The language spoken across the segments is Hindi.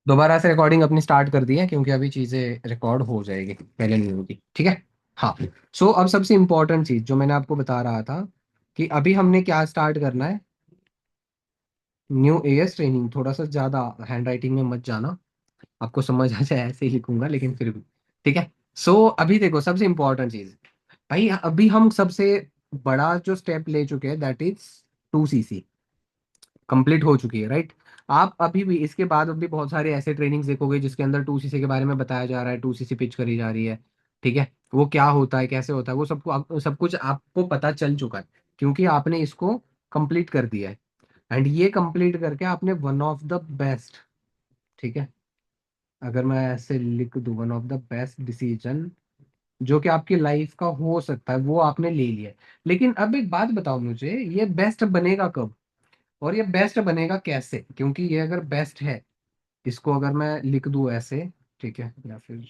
दोबारा से रिकॉर्डिंग अपनी स्टार्ट कर दी है क्योंकि अभी चीजें रिकॉर्ड हो जाएगी, पहले नहीं होगी, ठीक है। हाँ। सो अब सबसे इंपॉर्टेंट चीज जो मैंने आपको बता रहा था कि अभी हमने क्या स्टार्ट करना है। न्यू एएस ट्रेनिंग, थोड़ा सा ज्यादा हैंड राइटिंग में मत जाना, आपको समझ आ जाए ऐसे ही लिखूंगा लेकिन फिर भी ठीक है। सो अभी देखो सबसे इंपॉर्टेंट चीज भाई, अभी हम सबसे बड़ा जो स्टेप ले चुके हैं दैट इज 2cc कंप्लीट हो चुकी है, राइट। आप अभी भी इसके बाद अभी बहुत सारे ऐसे ट्रेनिंग्स देखोगे जिसके अंदर 2cc के बारे में बताया जा रहा है, 2cc पिच करी जा रही है, ठीक है। वो क्या होता है, कैसे होता है, वो सब कुछ आपको पता चल चुका है क्योंकि आपने इसको कंप्लीट कर दिया है। एंड ये कंप्लीट करके आपने वन ऑफ द बेस्ट, ठीक है, अगर मैं ऐसे लिख दूं one of the best decision जो कि आपकी लाइफ का हो सकता है वो आपने ले लिया है। लेकिन अब एक बात बताओ मुझे, ये बेस्ट बनेगा कब और ये बेस्ट बनेगा कैसे, क्योंकि ये अगर बेस्ट है, इसको अगर मैं लिख दूं ऐसे, ठीक है, या फिर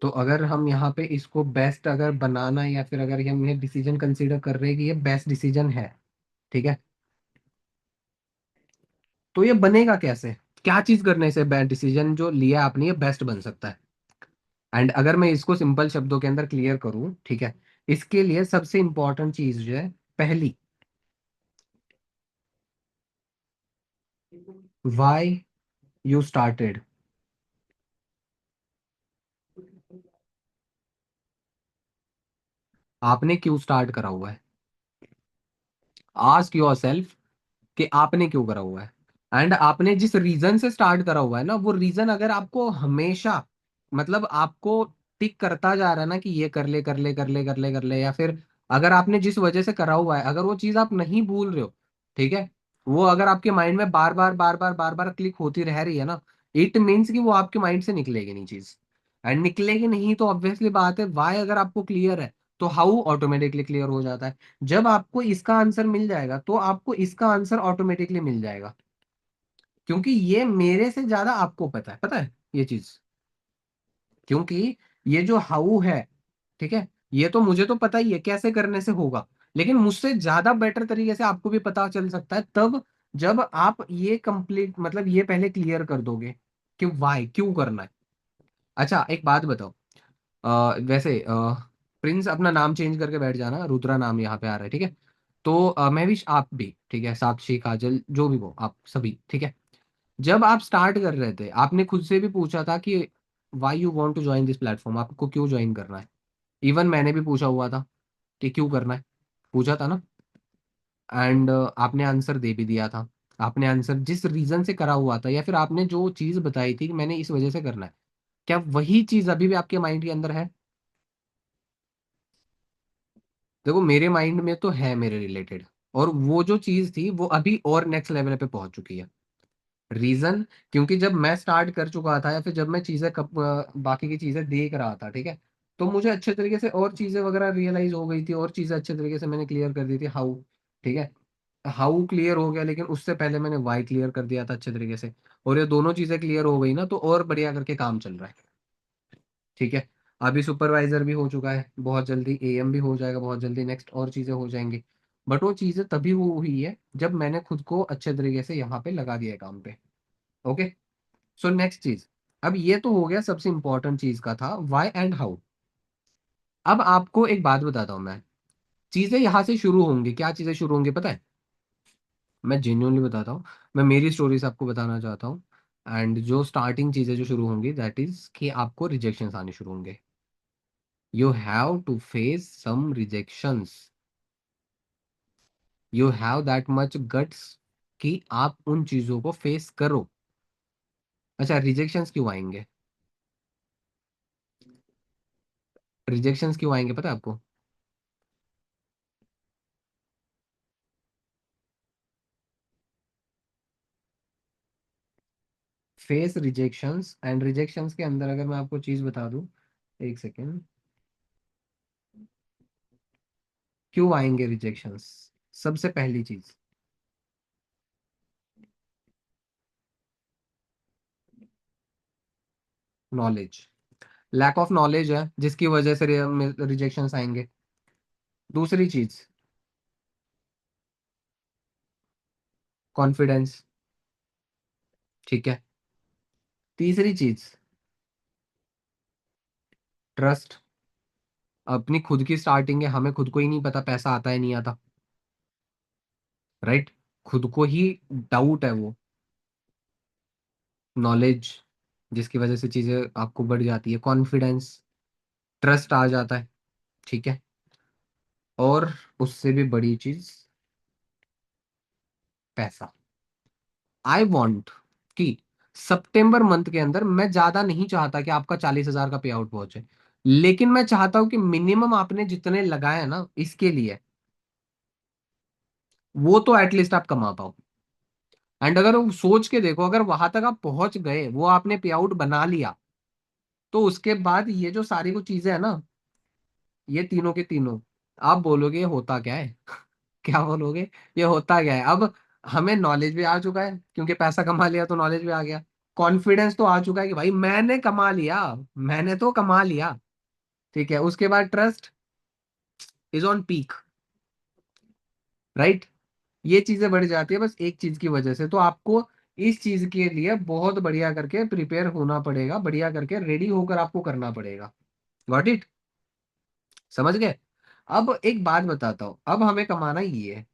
तो अगर हम यहाँ पे इसको बेस्ट अगर बनाना या फिर अगर हम ये डिसीजन कंसीडर कर रहे हैं कि ये बेस्ट डिसीजन है, ठीक है, तो ये बनेगा कैसे, क्या चीज करने से बेस्ट डिसीजन जो लिया आपने ये बेस्ट बन सकता है। एंड अगर मैं इसको सिंपल शब्दों के अंदर क्लियर करूं, ठीक है, इसके लिए सबसे इंपॉर्टेंट चीज जो है, पहली, वाई यू स्टार्टेड। आपने क्यों स्टार्ट करा हुआ है, आस्क योर सेल्फ कि आपने क्यों करा हुआ है। एंड आपने जिस रीजन से स्टार्ट करा हुआ है ना, वो रीजन अगर आपको हमेशा, मतलब आपको टिक करता जा रहा है ना कि ये कर ले कर ले कर ले कर ले कर ले, या फिर अगर आपने जिस वजह से करा हुआ है अगर वो चीज आप नहीं भूल रहे हो, ठीक है, वो अगर आपके माइंड में बार बार बार बार बार बार क्लिक होती रह रही है ना, इट मीन्स कि वो आपके माइंड से निकलेगी नहीं चीज। एंड निकलेगी नहीं तो ऑब्वियसली बात है, वाई अगर आपको क्लियर है तो हाउ ऑटोमेटिकली क्लियर हो जाता है। जब आपको इसका आंसर मिल जाएगा तो आपको इसका आंसर ऑटोमेटिकली मिल जाएगा, क्योंकि ये मेरे से ज्यादा आपको पता है ये चीज, क्योंकि ये जो हाउ है, ठीक है, ये तो मुझे तो पता ही है कैसे करने से होगा, लेकिन मुझसे ज्यादा बेटर तरीके से आपको भी पता चल सकता है तब जब आप ये कंप्लीट, मतलब ये पहले क्लियर कर दोगे कि वाई क्यों करना है। अच्छा एक बात बताओ, वैसे प्रिंस अपना नाम चेंज करके बैठ जाना, रुद्रा नाम यहाँ पे आ रहा है, ठीक है। तो मैं भी, आप भी, ठीक है, साक्षी काजल जो भी हो आप सभी, ठीक है। जब आप स्टार्ट कर रहे थे आपने खुद से भी पूछा था कि why you want to join this platform, आपको क्यों ज्वाइन करना है। इवन मैंने भी पूछा हुआ था कि क्यों करना है, पूछा था ना। एंड आपने आंसर दे भी दिया था, आपने आंसर जिस रीजन से करा हुआ था या फिर आपने जो चीज बताई थी कि मैंने इस वजह से करना है, क्या वही चीज अभी भी आपके माइंड के अंदर है। देखो मेरे माइंड में तो है मेरे रिलेटेड, और वो जो चीज थी वो अभी और नेक्स्ट लेवल पे पहुंच चुकी है। रीजन, क्योंकि जब मैं स्टार्ट कर चुका था या फिर जब मैं चीजें बाकी की चीजें देख रहा था, ठीक है, तो मुझे अच्छे तरीके से और चीजें वगैरह रियलाइज हो गई थी और चीजें अच्छे तरीके से मैंने क्लियर कर दी थी, हाउ, ठीक है। हाउ क्लियर हो गया लेकिन उससे पहले मैंने वाई क्लियर कर दिया था अच्छे तरीके से, और ये दोनों चीजें क्लियर हो गई ना तो और बढ़िया करके काम चल रहा है, ठीक है। अभी सुपरवाइजर भी हो चुका है, बहुत जल्दी एएम भी हो जाएगा, बहुत जल्दी नेक्स्ट और चीजें हो जाएंगी। बट वो चीजें तभी हुई है जब मैंने खुद को अच्छे तरीके से यहाँ पे लगा दिया है काम पे। ओके। सो नेक्स्ट चीज, अब ये तो हो गया सबसे इंपॉर्टेंट चीज का था वाई एंड हाउ। अब आपको एक बात बताता हूँ मैं, चीजें यहाँ से शुरू होंगी, क्या चीजें शुरू होंगी पता है, मैं जेन्युइनली बताता हूँ, मैं मेरी स्टोरी से आपको बताना चाहता हूँ। एंड जो स्टार्टिंग चीजें जो शुरू होंगी दैट इज कि आपको रिजेक्शंस आने शुरू होंगे, you have to face some rejections, you have that much guts कि आप उन चीजों को फेस करो। अच्छा रिजेक्शंस क्यों आएंगे, रिजेक्शंस क्यों आएंगे पता है आपको। फेस रिजेक्शंस, एंड रिजेक्शंस के अंदर अगर मैं आपको चीज बता दूं, एक सेकेंड, क्यों आएंगे रिजेक्शंस। सबसे पहली चीज, नॉलेज, लैक ऑफ नॉलेज है जिसकी वजह से रिजेक्शंस आएंगे। दूसरी चीज, कॉन्फिडेंस, ठीक है। तीसरी चीज, ट्रस्ट। अपनी खुद की स्टार्टिंग है, हमें खुद को ही नहीं पता पैसा आता है नहीं आता। राइट। खुद को ही डाउट है वो। नॉलेज, जिसकी वजह से चीजें आपको बढ़ जाती है, कॉन्फिडेंस, ट्रस्ट आ जाता है। ठीक है। और उससे भी बड़ी चीज, पैसा। आई वॉन्ट कि सितंबर मंथ के अंदर, मैं ज्यादा नहीं चाहता कि आपका 40,000 का पे आउट पहुंचे, लेकिन मैं चाहता हूं कि मिनिमम आपने जितने लगाए हैं ना इसके लिए, वो तो एटलीस्ट आप कमा पाओ। एंड अगर वो सोच के देखो, अगर वहां तक आप पहुंच गए, वो आपने पे आउट बना लिया, तो उसके बाद ये जो सारी वो चीजें है ना, ये तीनों के तीनों, आप बोलोगे ये होता क्या है। क्या बोलोगे, ये होता क्या है। अब हमें नॉलेज भी आ चुका है, क्योंकि पैसा कमा लिया तो नॉलेज भी आ गया। कॉन्फिडेंस तो आ चुका है कि भाई मैंने कमा लिया, मैंने तो कमा लिया। ठीक है। उसके बाद trust is on peak. Right. ये चीजें बढ़ जाती है बस एक चीज की वजह से। तो आपको इस चीज के लिए बहुत बढ़िया करके प्रिपेयर होना पड़ेगा, बढ़िया करके रेडी होकर आपको करना पड़ेगा। Got it. समझ गए। अब एक बात बताता हूँ, अब हमें कमाना ये है।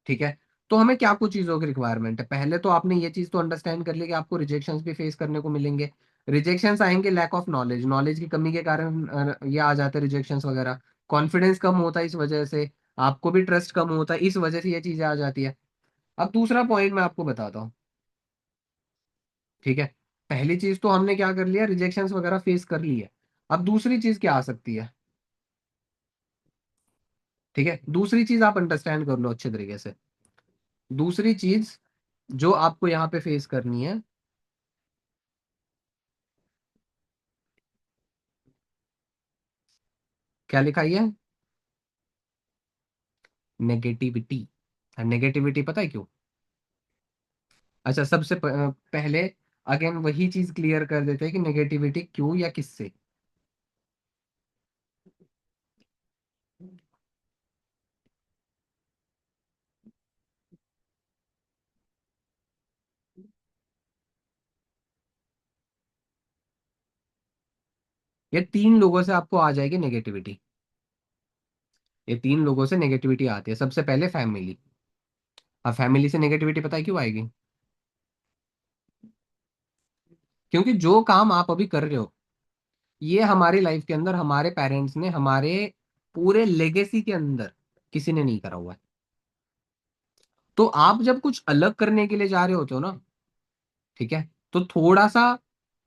ठीक है। तो हमें क्या कुछ चीजों की रिक्वायरमेंट है, पहले तो आपने ये चीज तो अंडरस्टैंड कर लिया कि आपको रिजेक्शंस भी फेस करने को मिलेंगे। रिजेक्शंस आएंगे लैक ऑफ नॉलेज, नॉलेज की कमी के कारण ये आ जाते हैं रिजेक्शंस वगैरह। कॉन्फिडेंस कम होता है इस वजह से, आपको भी ट्रस्ट कम होता है इस वजह से, ये चीजें आ जाती है। अब दूसरा पॉइंट मैं आपको बताता हूँ। ठीक है। पहली चीज तो हमने क्या कर लिया, रिजेक्शंस वगैरह फेस कर ली है। अब दूसरी चीज क्या आ सकती है। ठीक है। दूसरी चीज आप अंडरस्टैंड कर लो अच्छे तरीके से। दूसरी चीज जो आपको यहाँ पे फेस करनी है, क्या लिखा ही है, नेगेटिविटी। नेगेटिविटी पता है क्यों। अच्छा, पहले अगेन वही चीज क्लियर कर देते हैं कि नेगेटिविटी क्यों या किससे। ये तीन लोगों से आपको आ जाएगी नेगेटिविटी। ये तीन लोगों से नेगेटिविटी आती है। सबसे पहले फैमिली। अब फैमिली से नेगेटिविटी पता है क्यों आएगी। क्योंकि जो काम आप अभी कर रहे हो, ये हमारी लाइफ के अंदर हमारे पेरेंट्स ने, हमारे पूरे लेगेसी के अंदर किसी ने नहीं करा हुआ है। तो आप जब कुछ अलग करने के लिए जा रहे होते हो ना, ठीक है, तो थोड़ा सा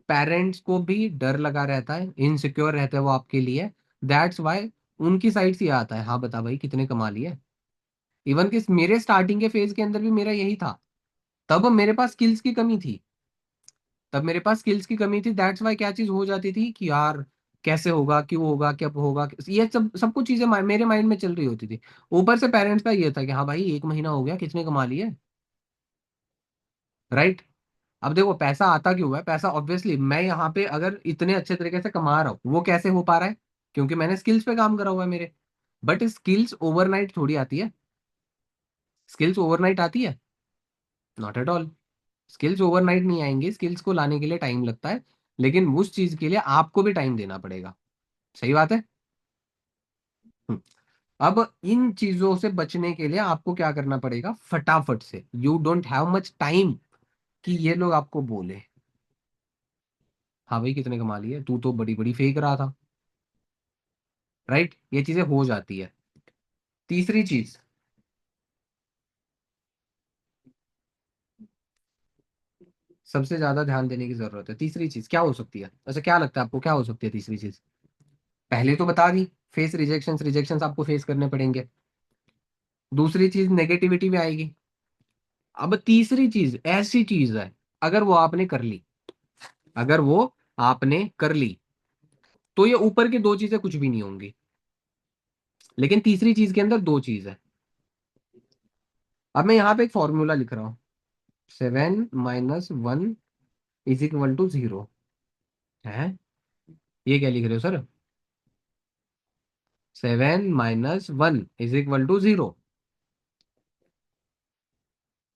पेरेंट्स को भी डर लगा रहता है, इनसिक्योर रहते हैं वो आपके लिए। दैट्स वाई उनकी साइड से ये आता है, हाँ बता भाई कितने कमा लिए। इवन कि मेरे स्टार्टिंग के फेज के अंदर भी मेरा यही था। तब मेरे पास स्किल्स की कमी थी। दैट्स वाई क्या चीज हो जाती थी कि यार कैसे होगा, क्यों होगा, कब होगा, ये सब सब कुछ चीजें मेरे माइंड में चल रही होती थी। ऊपर से पेरेंट्स का ये था कि हाँ भाई एक महीना हो गया, कितने कमा लिए। राइट। अब देखो पैसा आता क्यों है, पैसा ऑब्वियसली मैं यहाँ पे अगर इतने अच्छे तरीके से कमा रहा हूँ, वो कैसे हो पा रहा है, क्योंकि मैंने स्किल्स पे काम करा हुआ है मेरे। बट स्किल्स ओवरनाइट थोड़ी आती है। स्किल्स ओवरनाइट आती है, not at all. Skills overnight नहीं आएंगी, स्किल्स को लाने के लिए टाइम लगता है। लेकिन उस चीज के लिए आपको भी टाइम देना पड़ेगा। सही बात है। हम्म। अब इन चीजों से बचने के लिए आपको क्या करना पड़ेगा, फटाफट से, you don't have much time कि ये लोग आपको बोले हाँ भाई कितने कमा लिए, तू तो बड़ी बड़ी फेंक रहा था। राइट। ये चीजें हो जाती है। तीसरी चीज, सबसे ज्यादा ध्यान देने की जरूरत है। तीसरी चीज क्या हो सकती है, अच्छा क्या लगता है आपको क्या हो सकती है तीसरी चीज। पहले तो बता दी, फेस रिजेक्शंस, रिजेक्शंस आपको फेस करने पड़ेंगे। दूसरी चीज नेगेटिविटी में आएगी। अब तीसरी चीज ऐसी चीज है, अगर वो आपने कर ली, अगर वो आपने कर ली, तो ये ऊपर की दो चीजें कुछ भी नहीं होंगी। लेकिन तीसरी चीज के अंदर दो चीज है। अब मैं यहाँ पे एक फॉर्मूला लिख रहा हूँ, 7 - 1 इज इक्वल टू 0 है। ये क्या लिख रहे हो सर। 7 - 1 इज इक्वल टू 0,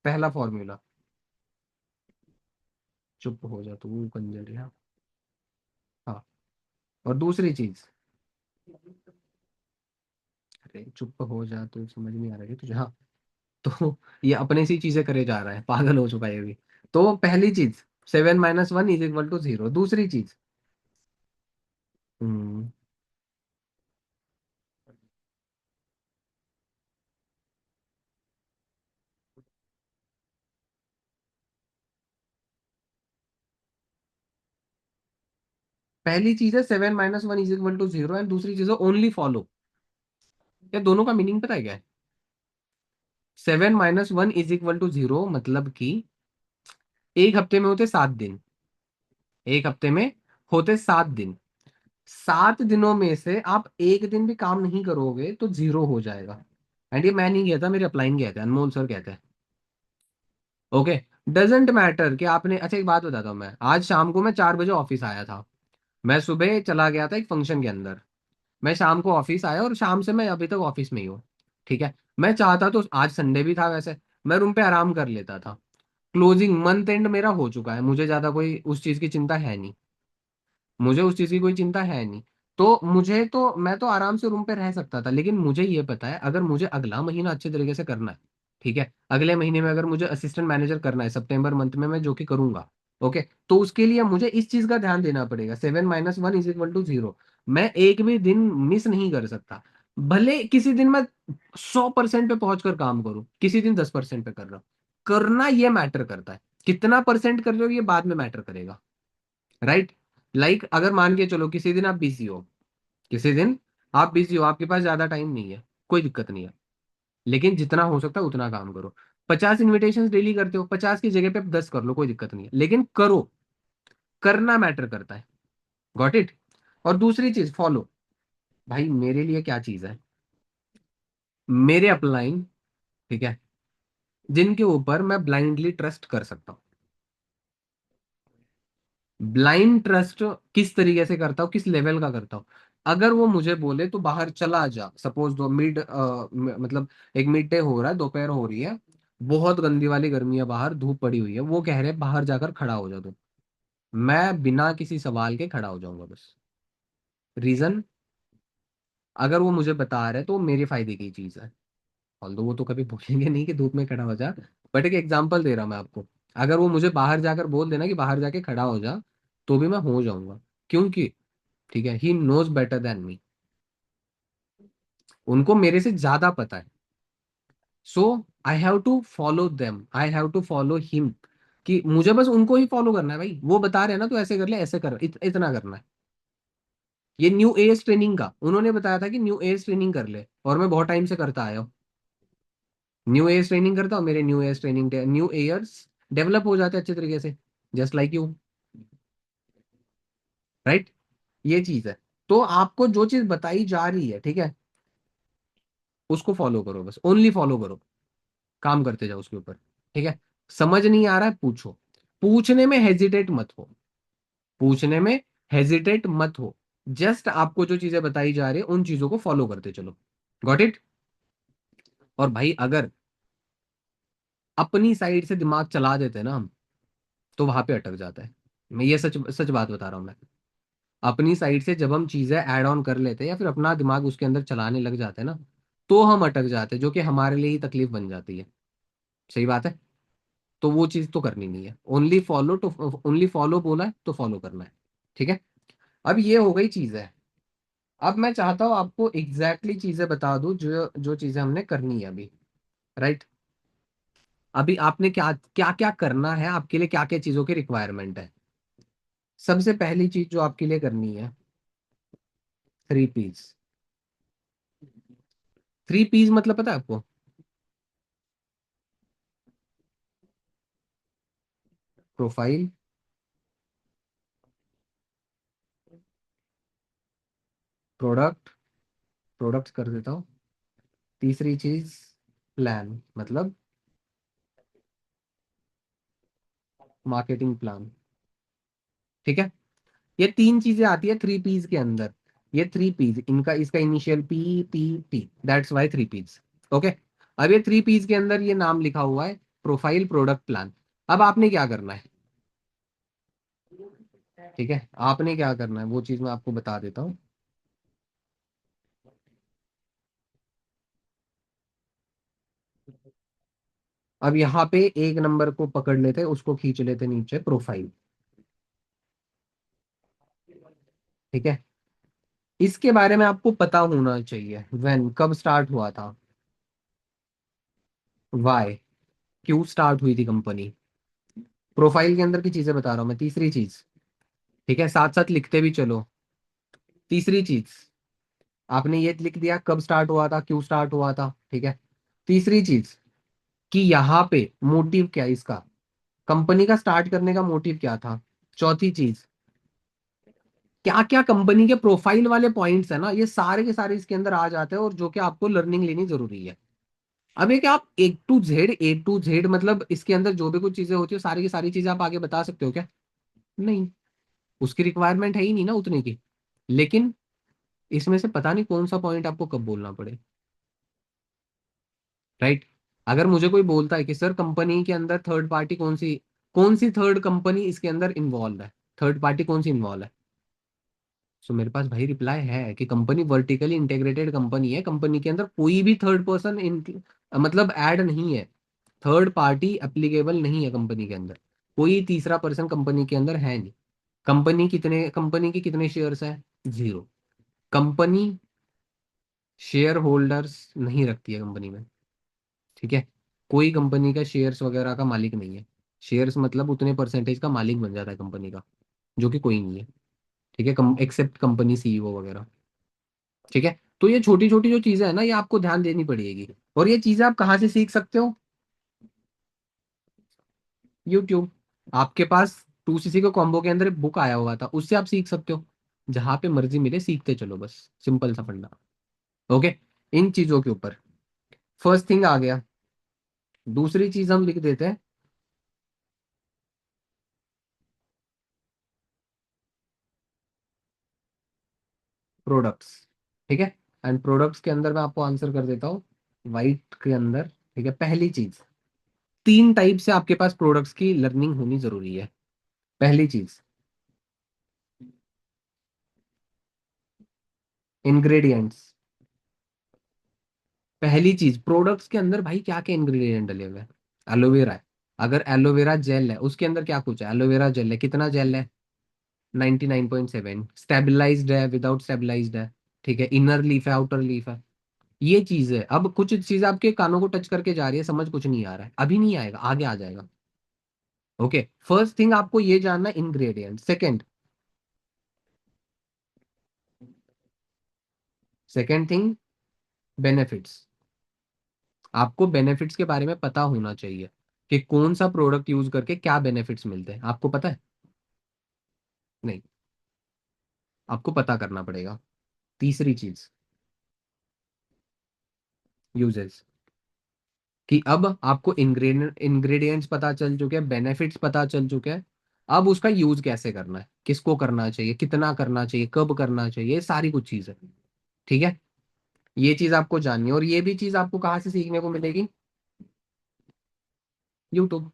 पहला फॉर्मूला। चुप हो जा तू कंजरिया। हाँ। और दूसरी चीज, अरे चुप हो जा तू, समझ नहीं आ रहा है तुझे? हाँ। तो ये अपने सी चीजें करे जा रहा है, पागल हो चुका है ये भी। तो पहली चीज, 7 - 1 = 0। दूसरी चीज, हम्म, पहली चीज है 7 - 1 = 0, एंड दूसरी चीज है ओनली फॉलो। या दोनों का मीनिंग पता है क्या है? 7 - 1 = 0 मतलब कि एक हफ्ते में होते 7 दिन। एक हफ्ते में होते 7 दिन। 7 दिनों में से आप एक दिन भी काम नहीं करोगे तो 0 हो जाएगा। एंड ये मैं नहीं कहता, मेरे अपलाइन कहते हैं, अनमोल सर कहते हैं। ओके। डजेंट मैटर कि आपने, अच्छा एक बात बताता हूँ, मैं आज शाम को मैं 4 बजे ऑफिस आया था। मैं सुबह चला गया था एक फंक्शन के अंदर। मैं शाम को ऑफिस आया और शाम से मैं अभी तक ऑफिस में ही हूँ। ठीक है। मैं चाहता तो आज संडे भी था वैसे, मैं रूम पे आराम कर लेता था। क्लोजिंग मंथ एंड मेरा हो चुका है, मुझे ज्यादा कोई उस चीज की चिंता है नहीं। मुझे उस चीज की कोई चिंता है नहीं। तो मुझे तो, मैं तो आराम से रूम पे रह सकता था, लेकिन मुझे ये पता है अगर मुझे अगला महीना अच्छे तरीके से करना है, ठीक है, अगले महीने में अगर मुझे असिस्टेंट मैनेजर करना है सितंबर मंथ में, मैं जो कि करूंगा, ओके, तो उसके लिए मुझे इस चीज का ध्यान देना पड़ेगा। 7 - 1 = 0। मैं एक भी दिन मिस नहीं कर सकता। भले किसी दिन मैं 100% पे पहुंच कर काम करूं, किसी दिन 10% पे कर रहा हूं, करना ये मैटर करता है। कितना परसेंट कर रहे हो ये बाद में मैटर करेगा। राइट। लाइक अगर मान के चलो किसी दिन आप बिजी हो, किसी दिन आप बिजी हो, आपके पास ज्यादा टाइम नहीं है, कोई दिक्कत नहीं है, लेकिन जितना हो सकता है उतना काम करो। 50 इन्विटेशन डेली करते हो, 50 की जगह पे 10 कर लो, कोई दिक्कत नहीं है, लेकिन करो। करना मैटर करता है। Got it. और दूसरी चीज फॉलो। भाई मेरे लिए क्या चीज है, मेरे अपलाइन, ठीक है, जिनके ऊपर मैं ब्लाइंडली ट्रस्ट कर सकता हूँ। ब्लाइंड ट्रस्ट किस तरीके से करता हूँ, किस लेवल का करता हूँ? अगर वो मुझे बोले तो बाहर चला जा, सपोज दो मिड मतलब एक मिड डे हो रहा है, दोपहर हो रही है, बहुत गंदी वाली गर्मी है, बाहर धूप पड़ी हुई है, वो कह रहे हैं बाहर जाकर खड़ा हो जा तू, मैं बिना किसी सवाल के खड़ा हो जाऊंगा बस। रीजन, अगर वो मुझे बता रहे हैं तो वो मेरे फायदे की चीज है। ऑल्दो वो तो कभी बोलेंगे नहीं कि धूप में खड़ा हो जा, बट एक एग्जांपल दे रहा हूं मैं आपको। अगर वो मुझे बाहर जाकर बोल देना कि बाहर जाके खड़ा हो जा, तो भी मैं हो जाऊंगा। क्योंकि, ठीक है, he knows better than me. उनको मेरे से ज्यादा पता है। So I have to follow them, I have to follow him. कि मुझे बस उनको ही फॉलो करना है भाई, वो बता रहे हैं ना तो ऐसे कर ले, ऐसे कर, इतना करना है। ये न्यू एज ट्रेनिंग का उन्होंने बताया था कि न्यू एज ट्रेनिंग कर ले, और मैं बहुत टाइम से करता आया हूँ। न्यू एज ट्रेनिंग करता हूँ, मेरे new age training, new airs develop हो जाते हैं अच्छे तरीके से, जस्ट लाइक यू। राइट। ये चीज है। तो आपको जो चीज बताई जा रही है, ठीक है, उसको फॉलो करो, बस ओनली फॉलो करो। काम करते जाओ उसके ऊपर। ठीक है। समझ नहीं आ रहा है पूछो। पूछने में हेजिटेट मत हो। पूछने में हेजिटेट मत हो। जस्ट आपको जो चीजें बताई जा रही है उन चीजों को फॉलो करते चलो। Got it. और भाई अगर अपनी साइड से दिमाग चला देते हैं ना हम, तो वहां पे अटक जाता है। मैं ये सच सच बात बता रहा हूँ मैं। अपनी साइड से जब हम चीजें ऐड ऑन कर लेते हैं या फिर अपना दिमाग उसके अंदर चलाने लग जाते हैं ना, तो हम अटक जाते हैं, जो कि हमारे लिए ही तकलीफ बन जाती है। सही बात है। तो वो चीज तो करनी नहीं है। ओनली फॉलो, तो ओनली फॉलो बोला है तो फॉलो करना है। ठीक है। अब ये हो गई चीज है। अब मैं चाहता हूँ आपको एग्जैक्टली चीजें बता दूं जो जो चीजें हमने करनी है अभी। राइट। अभी आपने क्या क्या क्या करना है, आपके लिए क्या क्या चीजों की रिक्वायरमेंट है। सबसे पहली चीज जो आपके लिए करनी है, 3 Ps। 3 Ps मतलब पता है आपको? प्रोफाइल, प्रोडक्ट, प्रोडक्ट कर देता हूँ। तीसरी चीज प्लान, मतलब मार्केटिंग प्लान। ठीक है। ये 3 चीजें आती है 3 Ps के अंदर। ये 3 Ps, इनका इसका initial PPP, that's why 3 Ps। Okay. अब ये 3 Ps के अंदर ये नाम लिखा हुआ है, प्रोफाइल, प्रोडक्ट, प्लान। अब आपने क्या करना है? ठीक है, आपने क्या करना है वो चीज मैं आपको बता देता हूँ। अब यहाँ पे एक नंबर को पकड़ लेते, उसको खींच लेते नीचे, प्रोफाइल। ठीक है, इसके बारे में आपको पता होना चाहिए, व्हेन, कब स्टार्ट हुआ था, वाई, क्यों स्टार्ट हुई थी कंपनी। प्रोफाइल के अंदर की चीजें बता रहा हूँ मैं, तीसरी चीज। ठीक है, साथ साथ लिखते भी चलो। तीसरी चीज, आपने ये लिख दिया कब स्टार्ट हुआ था, क्यों स्टार्ट हुआ था। ठीक है, तीसरी चीज, कि यहाँ पे मोटिव क्या है इसका, कंपनी का स्टार्ट करने का मोटिव क्या था। चौथी चीज, क्या क्या कंपनी के प्रोफाइल वाले पॉइंट्स है ना, ये सारे के सारे इसके अंदर आ जाते हैं, और जो कि आपको लर्निंग लेनी जरूरी है। अब ये कि आप ए टू जेड मतलब इसके अंदर जो भी कुछ चीजें होती है सारी की सारी चीजें आप आगे बता सकते हो क्या? नहीं, उसकी रिक्वायरमेंट है ही नहीं ना उतने की। लेकिन इसमें से पता नहीं कौन सा पॉइंट आपको कब बोलना पड़े। राइट। अगर मुझे कोई बोलता है कि सर कंपनी के अंदर थर्ड पार्टी कौन सी थर्ड कंपनी इसके अंदर इन्वॉल्व है, थर्ड पार्टी कौन सी इन्वॉल्व है, सो मेरे पास भाई रिप्लाई है कि कंपनी वर्टिकली इंटीग्रेटेड कंपनी है, कंपनी के अंदर कोई भी थर्ड पर्सन मतलब ऐड नहीं है। थर्ड पार्टी एप्लीकेबल नहीं है कंपनी के अंदर, कोई तीसरा पर्सन कंपनी के अंदर है नहीं। कंपनी के कितने शेयर्स हैं? जीरो। कंपनी शेयर होल्डर्स नहीं रखती है कंपनी में। ठीक है, कोई कंपनी का शेयर्स वगैरह का मालिक नहीं है। शेयर्स मतलब उतने परसेंटेज का मालिक बन जाता है कंपनी का, जो कि कोई नहीं है। ठीक है, एक्सेप्ट कंपनी सीईओ वगैरह। ठीक है, तो ये छोटी छोटी जो चीजें है ना, ये आपको ध्यान देनी पड़ेगी। और ये चीजें आप कहाँ से सीख सकते हो? यूट्यूब। आपके पास 2cc के कॉम्बो के अंदर एक बुक आया हुआ था, उससे आप सीख सकते हो। जहां पे मर्जी मिले सीखते चलो, बस सिंपल सा फंडा। ओके, इन चीजों के ऊपर फर्स्ट थिंग आ गया। दूसरी चीज हम लिख देते हैं, प्रोडक्ट्स। ठीक है, एंड प्रोडक्ट्स के अंदर मैं आपको आंसर कर देता हूँ, वाइट के अंदर। ठीक है, पहली चीज, तीन टाइप से आपके पास प्रोडक्ट्स की लर्निंग होनी जरूरी है। पहली चीज, इंग्रेडिएंट्स। पहली चीज, प्रोडक्ट्स के अंदर भाई क्या क्या इंग्रेडिएंट डले हुए हैं। एलोवेरा है, अगर एलोवेरा जेल है उसके अंदर क्या कुछ है, एलोवेरा जेल है, कितना जेल है? 99.7। स्टेबलाइज्ड है, विदाउट स्टेबलाइज्ड है। ठीक है, इनर लीफ है, आउटर लीफ है। ये चीज है। अब कुछ चीज आपके कानों को टच करके जा रही है, समझ कुछ नहीं आ रहा है, अभी नहीं आएगा, आगे आ जाएगा। ओके, फर्स्ट थिंग आपको ये जानना, इंग्रेडिएंट। Second thing, benefits. आपको बेनिफिट्स के बारे में पता होना चाहिए कि कौन सा प्रोडक्ट यूज करके क्या बेनिफिट्स मिलते हैं, आपको पता है? नहीं, आपको पता करना पड़ेगा। तीसरी चीज, यूजेस। कि अब आपको इंग्रेडिएंट्स पता चल चुके हैं, बेनिफिट्स पता चल चुके हैं। अब उसका यूज कैसे करना है, किसको करना चाहिए, कितना करना चाहिए, कब करना चाहिए, ये सारी कुछ चीजें। ठीक है, ये चीज आपको जाननी है, और ये भी चीज आपको कहाँ से सीखने को मिलेगी? यूट्यूब।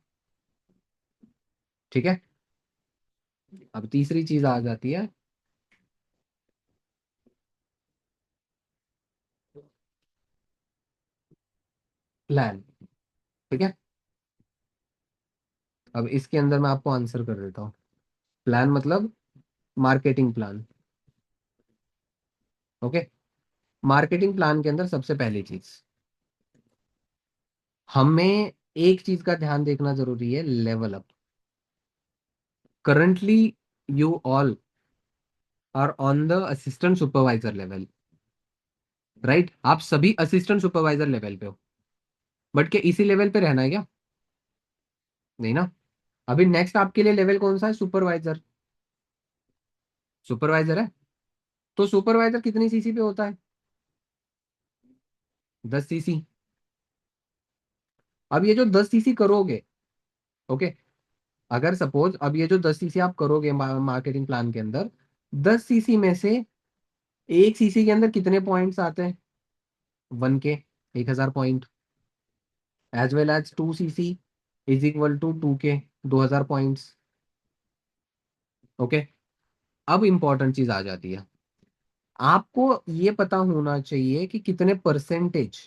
ठीक है, अब तीसरी चीज आ जाती है, प्लान। ठीक है, अब इसके अंदर मैं आपको आंसर कर देता हूँ। प्लान मतलब marketing plan. Okay, marketing plan के अंदर सबसे पहली चीज, हमें एक चीज का ध्यान देखना जरूरी है, level up. Currently you all are on the assistant supervisor level. Right, आप सभी असिस्टेंट सुपरवाइजर लेवल पे हो। बट क्या इसी लेवल पे रहना है क्या? नहीं ना। अभी नेक्स्ट आपके लिए लेवल कौन सा है? सुपरवाइजर। सुपरवाइजर है, तो सुपरवाइजर कितनी सीसी पे होता है? 10 सीसी। अब ये जो 10 सीसी करोगे, ओके, अगर सपोज अब ये जो 10 सीसी आप करोगे मार्केटिंग प्लान के अंदर, 10 सीसी में से एक सीसी के अंदर कितने पॉइंट्स आते हैं? 1K, 1000 point. As well as 2 CC is equal to 2K, 2000 points. Okay, अब इंपॉर्टेंट चीज आ जाती है। आपको ये पता होना चाहिए कि कितने परसेंटेज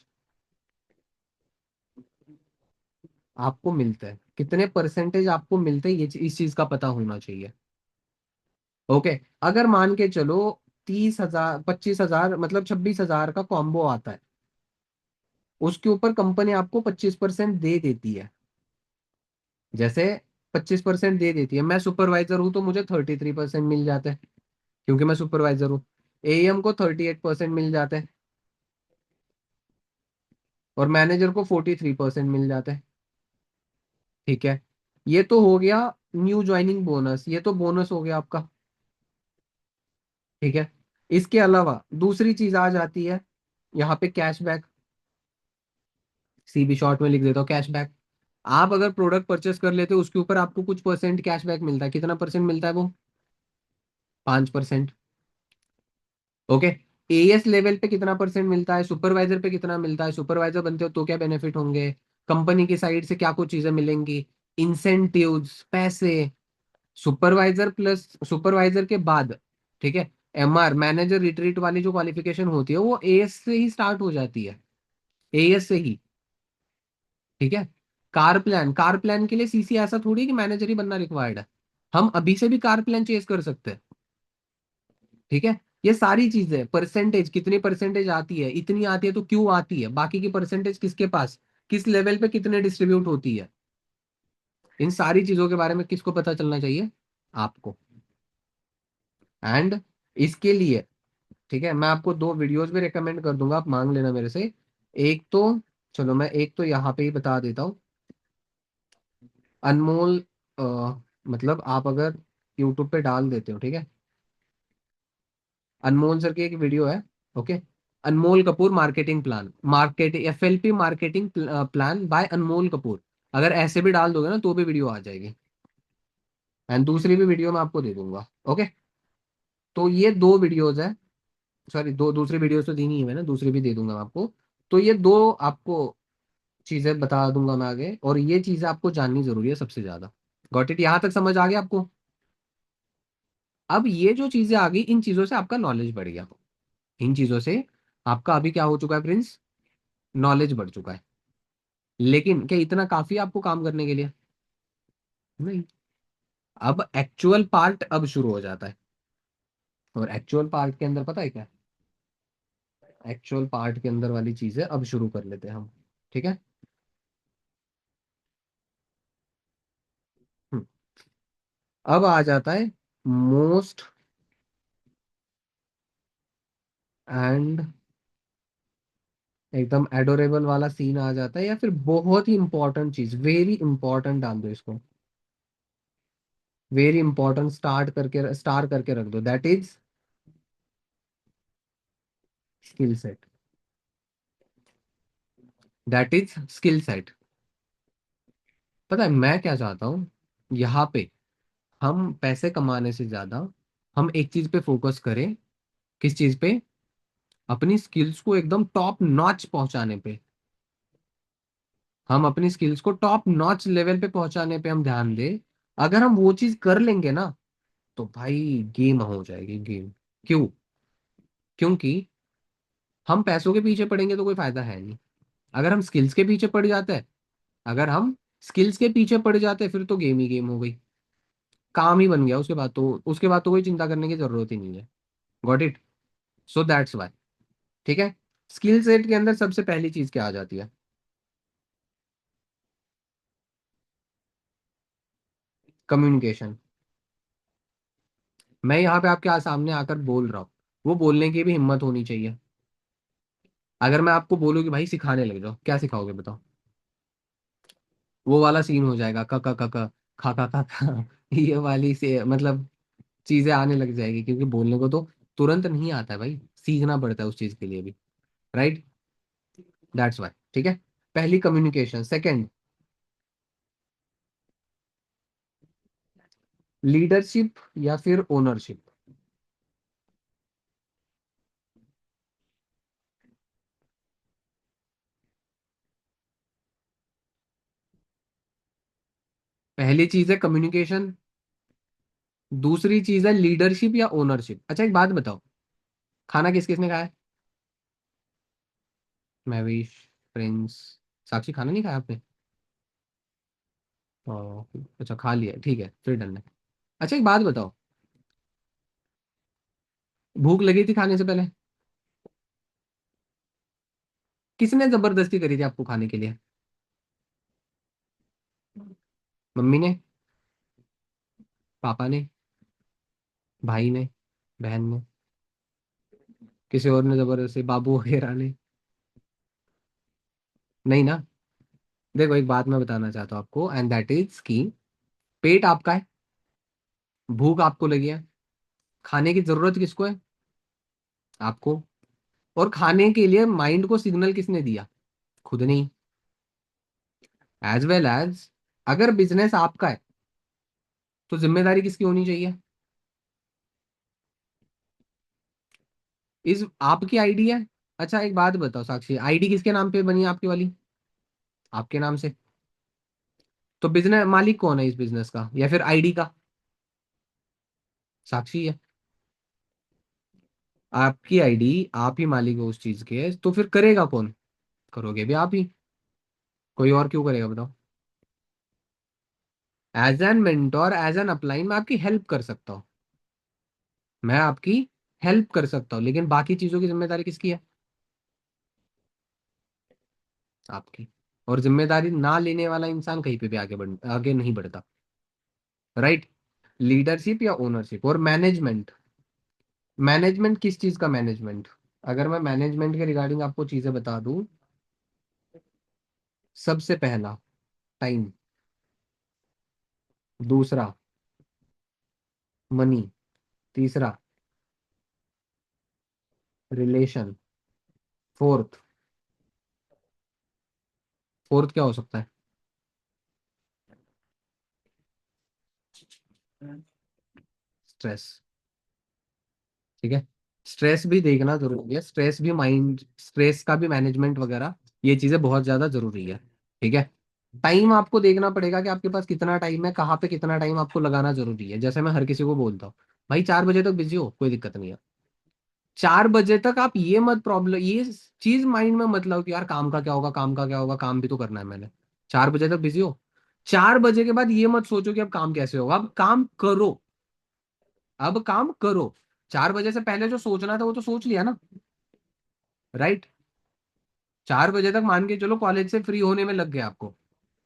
आपको मिलता है, कितने परसेंटेज आपको मिलते हैं, इस चीज का पता होना चाहिए। ओके। अगर मान के चलो 30,000 25,000 मतलब 26,000 का कॉम्बो आता है, उसके ऊपर कंपनी आपको 25% दे देती है। जैसे 25% दे देती है, मैं सुपरवाइजर हूं तो मुझे 33% मिल जाते हैं, क्योंकि मैं सुपरवाइजर हूँ। एएम को 38% मिल जाते हैं, और मैनेजर को 43% मिल जाते हैं। ठीक है। ये तो हो गया न्यू ज्वाइनिंग बोनस, ये तो बोनस हो गया आपका। ठीक है। इसके अलावा दूसरी चीज आ जाती है यहाँ पे, कैशबैक। सीबी शॉर्ट में लिख देता हूँ कैशबैक। आप अगर प्रोडक्ट परचेस कर लेते हो, उसके ऊपर आपको कुछ परसेंट कैशबैक मिलता है। कितना परसेंट मिलता है वो? 5%। ओके। एएस लेवल पे कितना परसेंट मिलता है, सुपरवाइजर पे कितना मिलता है, सुपरवाइजर बनते हो तो क्या बेनिफिट होंगे, कंपनी की साइड से क्या कुछ चीजें मिलेंगी, इंसेंटिव्स, पैसे। सुपरवाइजर प्लस सुपरवाइजर के बाद, ठीक है, एमआर मैनेजर रिट्रीट वाली जो क्वालिफिकेशन होती है वो एएस से ही स्टार्ट हो जाती है, एएस से ही। ठीक है। कार प्लान के लिए सीसी ऐसा थोड़ी है कि मैनेजर ही बनना रिक्वायर्ड है। हम अभी से भी कार प्लान चेज कर सकते हैं। ठीक है। ये सारी चीजें, परसेंटेज कितनी परसेंटेज आती है, इतनी आती है तो क्यों आती है, बाकी की परसेंटेज किसके पास, किस लेवल पे कितने डिस्ट्रीब्यूट होती है, इन सारी चीजों के बारे में किसको पता चलना चाहिए? आपको। एंड इसके लिए, ठीक है, मैं आपको दो वीडियोस भी रेकमेंड कर दूंगा, आप मांग लेना मेरे से। एक तो, चलो मैं एक तो यहाँ पे ही बता देता हूँ। अनमोल, अ, मतलब आप अगर यूट्यूब पे डाल देते हो, ठीक है, अनमोल सर की एक वीडियो है। Okay. Anmol Kapoor marketing plan, market FLP marketing plan by Anmol Kapoor. अगर ऐसे भी डाल दोगे ना तो भी वीडियो आ जाएगी। एंड दूसरी भी वीडियो मैं आपको दे दूंगा। ओके। तो ये दो वीडियोज है। सॉरी, दो दूसरी वीडियोज तो दी नहीं है मैंने, दूसरी भी दे दूंगा मैं आपको। तो ये दो आपको चीजें बता दूंगा मैं आगे, और ये चीजें आपको जाननी जरूरी है सबसे ज्यादा। Got it? यहां तक समझ आ गया आपको? अब ये जो चीजें आ गई, इन चीजों से आपका नॉलेज बढ़ गया। इन चीजों से आपका अभी क्या हो चुका है प्रिंस? नॉलेज बढ़ चुका है। लेकिन क्या इतना काफी है आपको काम करने के लिए? नहीं। अब एक्चुअल पार्ट अब शुरू हो जाता है। और एक्चुअल पार्ट के अंदर पता है क्या? एक्चुअल पार्ट के अंदर वाली चीजें अब शुरू कर लेते हैं हम। ठीक है। हम्म, अब आ जाता है मोस्ट एंड एकदम एडोरेबल वाला सीन आ जाता है, या फिर बहुत ही इंपॉर्टेंट चीज, वेरी इंपॉर्टेंट डाल दो इसको। वेरी इंपॉर्टेंट स्टार करके रख दो, that is skill set. That is skill set. पता है मैं क्या चाहता हूँ? यहाँ पे हम पैसे कमाने से ज्यादा हम एक चीज पे फोकस करें। किस चीज पे? अपनी स्किल्स को एकदम टॉप नॉच पहुंचाने पे। हम अपनी स्किल्स को टॉप नॉच लेवल पे पहुंचाने पे हम ध्यान दें। अगर हम वो चीज कर लेंगे ना, तो भाई गेम हो जाएगी गेम। क्यों? क्योंकि हम पैसों के पीछे पड़ेंगे तो कोई फायदा है नहीं। अगर हम स्किल्स के पीछे पड़ जाते हैं, अगर हम स्किल्स के पीछे पड़ जाते हैं, फिर तो गेम ही गेम हो गई, काम ही बन गया। उसके बाद तो कोई चिंता करने की जरूरत ही नहीं है। Got it? So that's why. ठीक है। स्किल सेट के अंदर सबसे पहली चीज क्या आ जाती है? कम्युनिकेशन। मैं यहाँ पे आपके सामने आकर बोल रहा हूँ, वो बोलने की भी हिम्मत होनी चाहिए। अगर मैं आपको बोलूँ कि भाई सिखाने लग जाओ, क्या सिखाओगे बताओ? वो वाला सीन हो जाएगा, क क क क खा खा खा खा ये वाली से मतलब चीजें आने लग जाएगी, क्योंकि बोलने को तो तुरंत नहीं आता है भाई, सीखना पड़ता है उस चीज के लिए भी। राइट? That's why. ठीक है। पहली कम्युनिकेशन। सेकंड, लीडरशिप या फिर ओनरशिप। पहली चीज है कम्युनिकेशन। दूसरी चीज है लीडरशिप या ओनरशिप। अच्छा एक बात बताओ, खाना किस किसने खाया है? महवीश, प्रिंस, साक्षी, खाना नहीं खाया आपने? अच्छा खा लिया, ठीक है फिर डन है। अच्छा एक बात बताओ, भूख लगी थी खाने से पहले? किसने जबरदस्ती करी थी आपको खाने के लिए? मम्मी ने? पापा ने? भाई ने? बहन ने? किसी और ने जबरदस्ती, बाबू वगैरह ने? नहीं ना? देखो एक बात मैं बताना चाहता हूँ आपको, एंड दैट इज कि पेट आपका है, भूख आपको लगी है, खाने की जरूरत किसको है? आपको। और खाने के लिए माइंड को सिग्नल किसने दिया? खुद नहीं। एज वेल एज, अगर बिजनेस आपका है तो जिम्मेदारी किसकी होनी चाहिए? इस आपकी आईडी है। अच्छा एक बात बताओ साक्षी, आईडी किसके नाम पे बनी है आपकी वाली? आपके नाम से। तो बिजनेस मालिक कौन है इस बिजनेस का या फिर आईडी का? साक्षी है। आपकी आईडी, आप ही मालिक हो उस चीज के, तो फिर करेगा कौन? करोगे भी आप ही। कोई और क्यों करेगा बताओ? As a mentor, as an upline, मैं आपकी हेल्प कर सकता हूँ। मैं आपकी हेल्प कर सकता हूँ, लेकिन बाकी चीजों की जिम्मेदारी किसकी है? आपकी। और जिम्मेदारी ना लेने वाला इंसान कहीं पे भी आगे नहीं बढ़ता। राइट। लीडरशिप या ओनरशिप और मैनेजमेंट। मैनेजमेंट किस चीज का मैनेजमेंट? अगर मैं मैनेजमेंट के रिगार्डिंग आपको चीजें बता दूं, सबसे पहला टाइम, दूसरा मनी, तीसरा रिलेशन, फोर्थ, फोर्थ क्या हो सकता है? स्ट्रेस। ठीक है। स्ट्रेस भी देखना जरूरी है, स्ट्रेस भी माइंड, स्ट्रेस का भी मैनेजमेंट वगैरह, ये चीजें बहुत ज्यादा जरूरी है। ठीक है। टाइम आपको देखना पड़ेगा कि आपके पास कितना टाइम है, कहाँ पे कितना टाइम आपको लगाना जरूरी है। जैसे मैं हर किसी को बोलता हूँ, भाई 4 बजे तक बिजी हो कोई दिक्कत नहीं है, 4 बजे तक आप ये मत प्रॉब्लम, ये चीज माइंड में मत लाओ कि यार काम का क्या होगा, काम का क्या होगा, काम भी तो करना है मैंने। 4 बजे तक बिजी हो, 4 बजे के बाद ये मत सोचो कि अब काम कैसे होगा, अब काम करो। अब काम करो। 4 बजे से पहले जो सोचना था वो तो सोच लिया ना। राइट। 4 बजे तक मान के चलो कॉलेज से फ्री होने में लग गया आपको,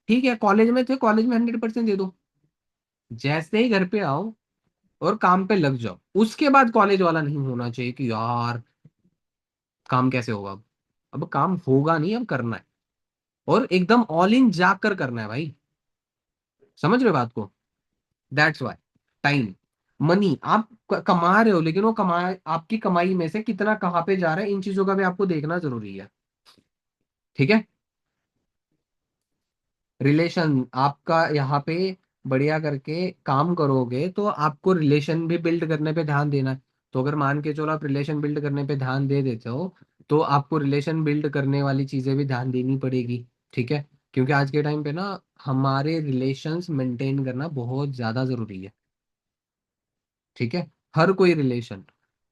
ठीक है, कॉलेज में थे, कॉलेज में 100% दे दो। जैसे ही घर पे आओ और काम पे लग जाओ, उसके बाद कॉलेज वाला नहीं होना चाहिए कि यार काम कैसे होगा अब काम होगा नहीं, अब करना है। और एकदम ऑल इन जाकर करना है भाई। समझ रहे हो बात को? दैट्स वाई टाइम, मनी आप कमा रहे हो, लेकिन वो कमा, आपकी कमाई में से कितना कहाँ पे जा रहा है, इन चीजों का भी आपको देखना जरूरी है। ठीक है। रिलेशन आपका यहाँ पे बढ़िया करके काम करोगे तो आपको रिलेशन भी बिल्ड करने पे ध्यान देना है। तो अगर मान के चलो आप रिलेशन बिल्ड करने पे ध्यान दे देते हो, तो आपको रिलेशन बिल्ड करने वाली चीजें भी ध्यान देनी पड़ेगी। ठीक है। क्योंकि आज के टाइम पे ना हमारे रिलेशंस मेंटेन करना बहुत ज्यादा जरूरी है। ठीक है। हर कोई रिलेशन,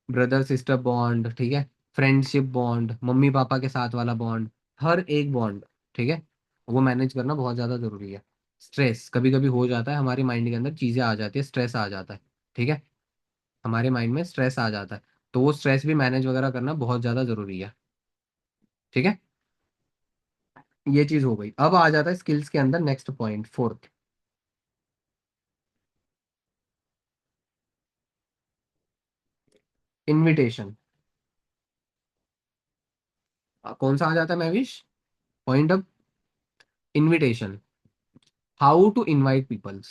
ब्रदर सिस्टर बॉन्ड, ठीक है, फ्रेंडशिप बॉन्ड, मम्मी पापा के साथ वाला बॉन्ड, हर एक बॉन्ड, ठीक है, वो मैनेज करना बहुत ज्यादा जरूरी है। स्ट्रेस कभी कभी हो जाता है, हमारे माइंड के अंदर चीजें आ जाती है, स्ट्रेस आ जाता है। ठीक है। हमारे माइंड में स्ट्रेस आ जाता है, तो वो स्ट्रेस भी मैनेज वगैरह करना बहुत ज्यादा जरूरी है। ठीक है। ये चीज हो गई, अब आ जाता है स्किल्स के अंदर नेक्स्ट पॉइंट, फोर्थ, इनविटेशन। कौन सा आ जाता है Mahvish? Point of invitation, how to invite peoples.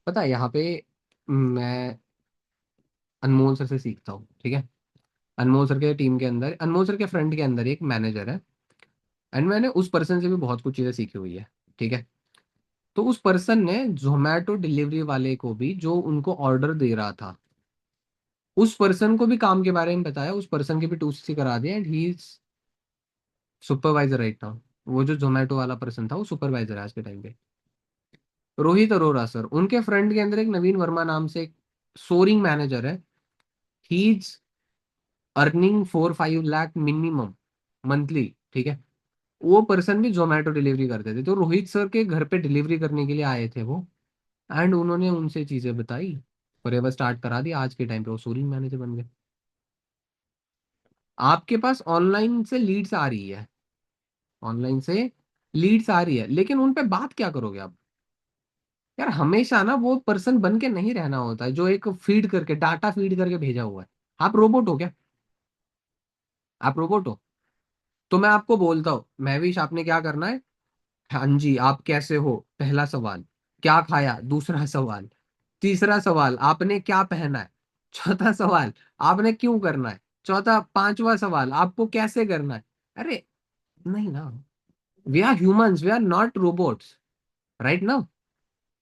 पता है यहाँ पे मैं अनमोल सर से सीखता हूँ। ठीक है। अनमोल सर के टीम के अंदर, अनमोल सर के फ्रंट के अंदर एक मैनेजर है, एंड मैंने उस पर्सन से भी बहुत कुछ चीजें सीखी हुई है। ठीक है। तो उस पर्सन ने जोमेटो डिलीवरी वाले को भी जो उनको ऑर्डर दे रहा था, उस पर्सन को भी काम के बारे में बताया, उस पर्सन की भी 2CC करा दिया, and he is supervisor right now. वो जो जोमेटो वाला पर्सन था वो सुपरवाइजर है आज के टाइम पे। रोहित अरोरा सर, उनके फ्रंट के अंदर एक नवीन वर्मा नाम से एक सोरिंग मैनेजर है। He is earning 4-5 lakh minimum monthly, ठीक है। वो पर्सन भी जोमेटो डिलीवरी करते थे, तो रोहित सर के घर पे डिलीवरी करने के लिए आए थे वो। एंड उन्होंने उनसे चीजें बताई, फॉरएवर स्टार्ट करा दिया। आज के टाइम पे वो सोरिंग मैनेजर बन गए। आपके पास ऑनलाइन से लीड्स आ रही है, ऑनलाइन से लीड्स आ रही है, लेकिन उन पे बात क्या करोगे आप? यार हमेशा ना वो पर्सन बन के नहीं रहना होता है जो एक फीड करके, डाटा फीड करके भेजा हुआ है। आप रोबोट हो क्या? आप रोबोट हो? तो मैं आपको बोलता हूँ महविश, आपने क्या करना है। हाँ जी, आप कैसे हो पहला सवाल, क्या खाया दूसरा सवाल, तीसरा सवाल आपने क्या पहना है, चौथा सवाल आपने क्यों करना है, चौथा पांचवा सवाल आपको कैसे करना है। अरे नहीं ना, we are humans, we are not robots, right ना।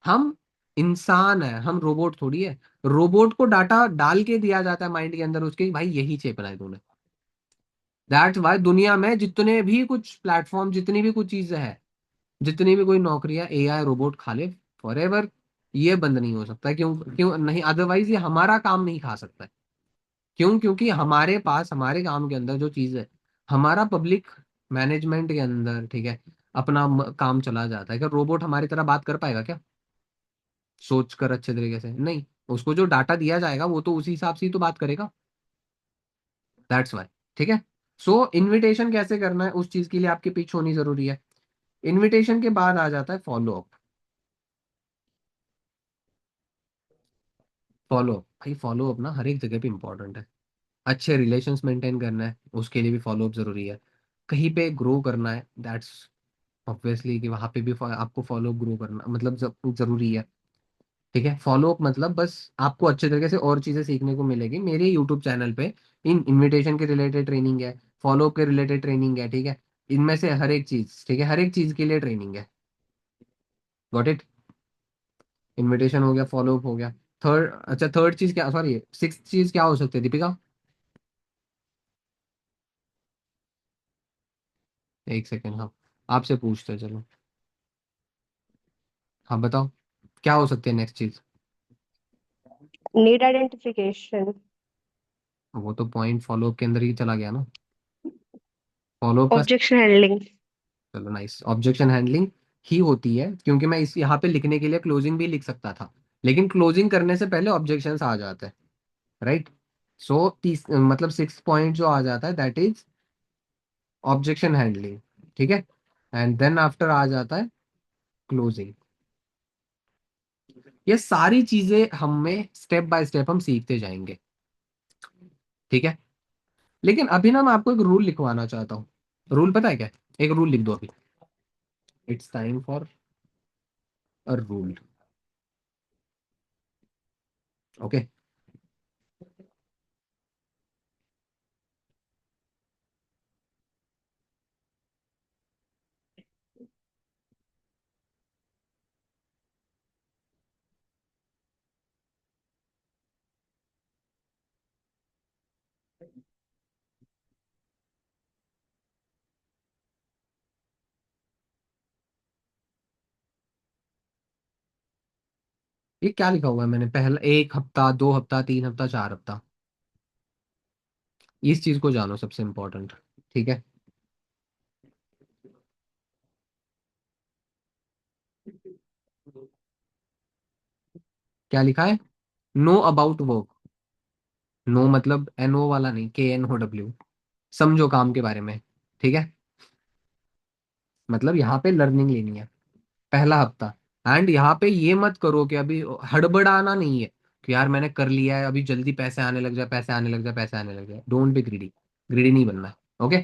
हम इंसान है, हम रोबोट थोड़ी है। रोबोट को डाटा डाल के दिया जाता है माइंड के अंदर उसके, भाई यही चेपना है तूने। दैट्स वाई दुनिया में जितने भी कुछ प्लेटफॉर्म, जितनी भी कुछ चीजें है, जितनी भी कोई नौकरियां एआई रोबोट खा ले फॉरएवर, ये बंद नहीं हो सकता। क्यों? क्यों नहीं? अदरवाइज ये हमारा काम नहीं खा सकता है। क्यों? क्योंकि हमारे पास हमारे काम के अंदर जो चीज है, हमारा पब्लिक मैनेजमेंट के अंदर, ठीक है, अपना काम चला जाता है। क्या रोबोट हमारी तरह बात कर पाएगा क्या? सोच कर अच्छे तरीके से नहीं। उसको जो डाटा दिया जाएगा वो तो उसी हिसाब से ही तो बात करेगा। दैट्स वाई, ठीक है। सो इनविटेशन कैसे करना है, उस चीज के लिए आपके पीछे होनी जरूरी है। इनविटेशन के बाद आ जाता है फॉलो अप। फॉलो अप, भाई फॉलो अप ना हर एक जगह पे इंपॉर्टेंट है। अच्छे रिलेशंस मेंटेन करना है उसके लिए भी फॉलो अप जरूरी है। कहीं पे ग्रो करना है, दैट्स ऑब्वियसली कि वहां पे भी आपको फॉलो अप ग्रो करना मतलब जरूरी है। ठीक है, फॉलो अप मतलब बस आपको अच्छे तरीके से और चीजें सीखने को मिलेगी मेरे यूट्यूब चैनल पे। इन इनविटेशन के रिलेटेड ट्रेनिंग है, फॉलो अप के रिलेटेड ट्रेनिंग है, ठीक है। इनमें से हर एक चीज, ठीक है, हर एक चीज के लिए ट्रेनिंग है। Got it? इनविटेशन हो गया, फॉलो अप हो गया। थर्ड, अच्छा थर्ड चीज क्या, सॉरी सिक्स चीज क्या हो सकती है दीपिका? एक सेकेंड, हाँ, आपसे पूछते हैं, चलो। हाँ बताओ, क्या हो सकती है नेक्स्ट चीज? Need identification. वो तो पॉइंट फॉलो अप के अंदर ही चला गया ना। फॉलो अप का, ऑब्जेक्शन हैंडलिंग। चलो नाइस, ऑब्जेक्शन हैंडलिंग ही होती है, क्योंकि मैं इस यहाँ पे लिखने के लिए क्लोजिंग भी लिख सकता था, लेकिन क्लोजिंग करने से पहले ऑब्जेक्शंस आ जाते हैं, राइट। सो तीस मतलब सिक्स पॉइंट जो आ जाता है दैट इज ऑब्जेक्शन हैंडलिंग, ठीक है। एंड देन आफ्टर आ जाता है क्लोजिंग। ये सारी चीजें हमें स्टेप बाय स्टेप हम सीखते जाएंगे, ठीक है। लेकिन अभी ना मैं आपको एक रूल लिखवाना चाहता हूँ। रूल पता है क्या? एक रूल लिख दो अभी। It's time for a rule. Okay. ये क्या लिखा हुआ है मैंने? पहला 1 हफ्ता, 2 हफ्ता, 3 हफ्ता, 4 हफ्ता। इस चीज को जानो, सबसे इंपॉर्टेंट, ठीक है। क्या लिखा है? Know about work. नो मतलब NO वाला नहीं, KNOW। समझो काम के बारे में, ठीक है। मतलब यहाँ पे लर्निंग लेनी है पहला हफ्ता। एंड यहाँ पे ये मत करो कि अभी हड़बड़ाना नहीं है कि यार मैंने कर लिया है, अभी जल्दी पैसे आने लग जाए, पैसे आने लग जाए, पैसे आने लग जाए। डोंट बी ग्रीडी, ग्रीडी नहीं बनना है। ओके,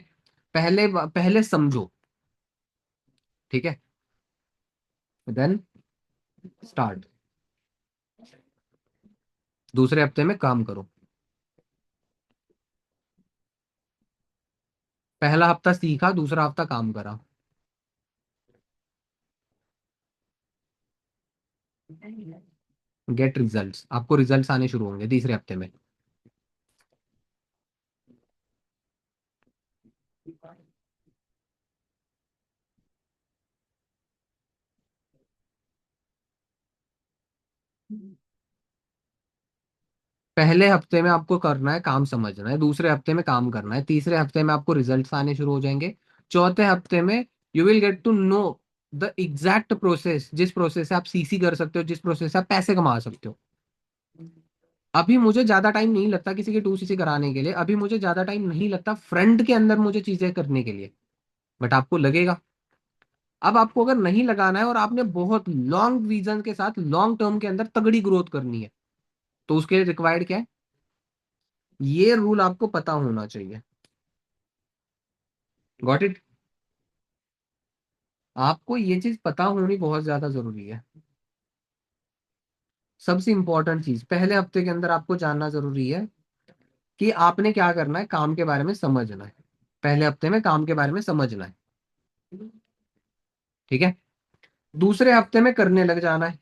पहले पहले समझो, ठीक है, देन स्टार्ट। दूसरे हफ्ते में काम करो। पहला हफ्ता सीखा, दूसरा हफ्ता काम करा। गेट रिजल्ट्स, आपको रिजल्ट्स आने शुरू होंगे तीसरे हफ्ते में। पहले हफ्ते में आपको करना है काम समझना है, दूसरे हफ्ते में काम करना है, तीसरे हफ्ते में आपको रिजल्ट्स आने शुरू हो जाएंगे, चौथे हफ्ते में you will get to know the exact process, जिस प्रोसेस से आप सीसी कर सकते हो, जिस प्रोसेस से आप पैसे कमा सकते हो। अभी मुझे ज्यादा टाइम नहीं लगता किसी की 2 सीसी कराने के लिए, अभी मुझे ज्यादा टाइम नहीं लगता फ्रंट के अंदर मुझे चीजें करने के लिए, बट आपको लगेगा। अब आपको अगर नहीं लगाना है और आपने बहुत लॉन्ग विजन के साथ लॉन्ग टर्म के अंदर तगड़ी ग्रोथ करनी है, तो उसके लिए रिक्वायर्ड क्या है, ये रूल आपको पता होना चाहिए। Got it. आपको ये चीज पता होनी बहुत ज्यादा जरूरी है। सबसे इंपॉर्टेंट चीज पहले हफ्ते के अंदर आपको जानना जरूरी है कि आपने क्या करना है, काम के बारे में समझना है। पहले हफ्ते में काम के बारे में समझना है, ठीक है। दूसरे हफ्ते में करने लग जाना है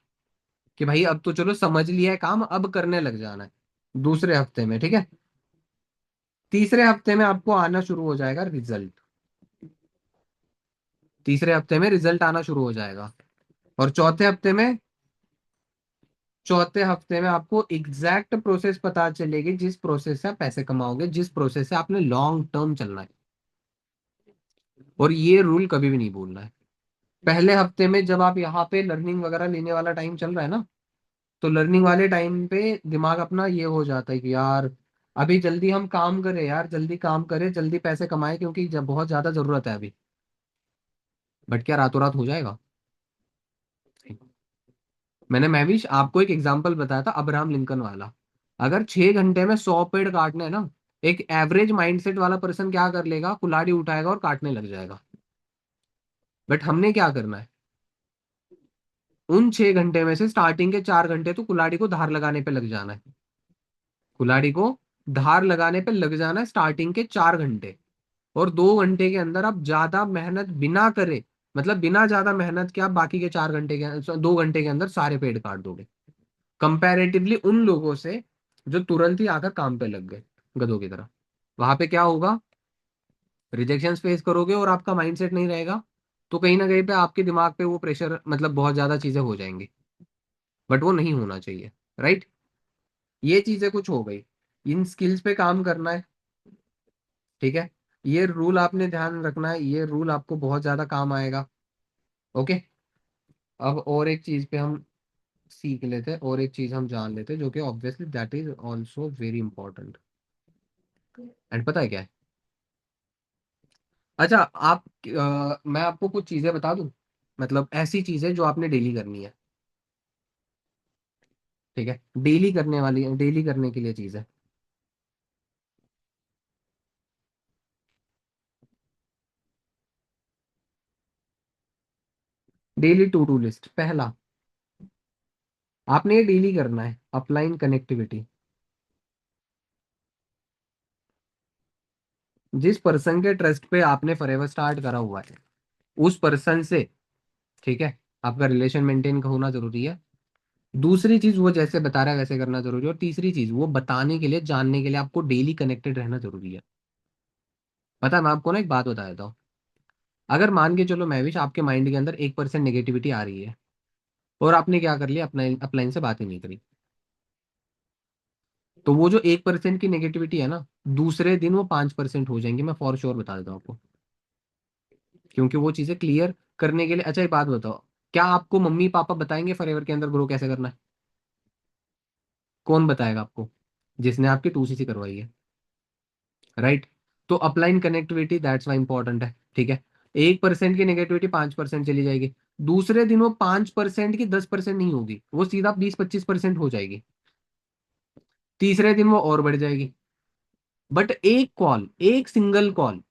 कि भाई अब तो चलो समझ लिया है काम, अब करने लग जाना है दूसरे हफ्ते में, ठीक है। तीसरे हफ्ते में आपको आना शुरू हो जाएगा रिजल्ट, तीसरे हफ्ते में रिजल्ट आना शुरू हो जाएगा। और चौथे हफ्ते में आपको एग्जैक्ट प्रोसेस पता चलेगी, जिस प्रोसेस से आप पैसे कमाओगे, जिस प्रोसेस से आपने लॉन्ग टर्म चलना है। और ये रूल कभी भी नहीं भूलना है। पहले हफ्ते में जब आप यहाँ पे लर्निंग वगैरह लेने वाला टाइम चल रहा है ना, तो लर्निंग वाले टाइम पे दिमाग अपना ये हो जाता है कि यार अभी जल्दी हम काम करें, यार जल्दी काम करें, जल्दी पैसे कमाएं, क्योंकि जब बहुत ज्यादा जरूरत है अभी। बट क्या रातों रात हो जाएगा? मैं भी आपको एक एग्जांपल बताया था अब्राहम लिंकन वाला। अगर 6 घंटे में 100 पेड़ काटने हैं ना, एक एवरेज माइंडसेट वाला पर्सन क्या कर लेगा, कुल्हाड़ी उठाएगा और काटने लग जाएगा। बट हमने क्या करना है, उन 6 घंटे में से स्टार्टिंग के 4 घंटे तो कुल्हाड़ी को धार लगाने पे लग जाना है। कुल्हाड़ी को धार लगाने पे लग जाना है स्टार्टिंग के 4 घंटे। और 2 घंटे के अंदर आप ज्यादा मेहनत बिना करे, मतलब बिना ज्यादा मेहनत के आप बाकी के 4 घंटे के 2 घंटे के अंदर सारे पेड़ काट दोगे, कंपैरेटिवली उन लोगों से जो तुरंत ही आकर काम पे लग गए गधों की तरह। वहां पे क्या होगा, रिजेक्शन फेस करोगे और आपका माइंडसेट नहीं रहेगा, तो कहीं ना कहीं पे आपके दिमाग पे वो प्रेशर, मतलब बहुत ज्यादा चीजें हो जाएंगी। बट वो नहीं होना चाहिए, राइट। ये चीजें कुछ हो गई, इन स्किल्स पे काम करना है, ठीक है। ये रूल आपने ध्यान रखना है, ये रूल आपको बहुत ज्यादा काम आएगा। ओके। अब और एक चीज पे हम सीख लेते हैं, और एक चीज हम जान लेते हैं, जो कि obviously that is also very important. And पता है क्या है? अच्छा, मैं आपको कुछ चीजें बता दूं, मतलब ऐसी चीजें जो आपने डेली करनी है, ठीक है। डेली करने वाली, डेली करने के लिए चीज है। डेली टू डू लिस्ट, पहला आपने ये डेली करना है, अपलाइन कनेक्टिविटी। जिस पर्सन के ट्रस्ट पे आपने फॉरएवर स्टार्ट करा हुआ है, उस पर्सन से, ठीक है, आपका रिलेशन मेंटेन होना जरूरी है। दूसरी चीज, वो जैसे बता रहा है वैसे करना जरूरी है। और तीसरी चीज, वो बताने के लिए, जानने के लिए आपको डेली कनेक्टेड रहना जरूरी है। पता है, मैं आपको ना एक बात बता देता हूँ। अगर मान के चलो मैं भी आपके माइंड के अंदर 1% नेगेटिविटी आ रही है, और आपने क्या कर लिया, अपना अपलाइन से बात ही नहीं करी, तो वो जो 1% की नेगेटिविटी है ना, दूसरे दिन वो 5% हो जाएंगी, मैं फॉर श्योर बता देता हूँ आपको। क्योंकि वो चीजें क्लियर करने के लिए। अच्छा एक बात बताओ, क्या आपको मम्मी पापा बताएंगे फॉरएवर के अंदर ग्रो कैसे करना है? कौन बताएगा आपको? जिसने आपकी 2 सीसी करवाई है, राइट। तो upline connectivity that's why important है, ठीक है। 1% की नेगेटिविटी 5% चली जाएगी, दूसरे दिन वो 5% की 10% नहीं होगी, वो सीधा 20-25% हो जाएगी, तीसरे दिन वो और बढ़ जाएगी। बट एक कॉल, एक सिंगल कॉल,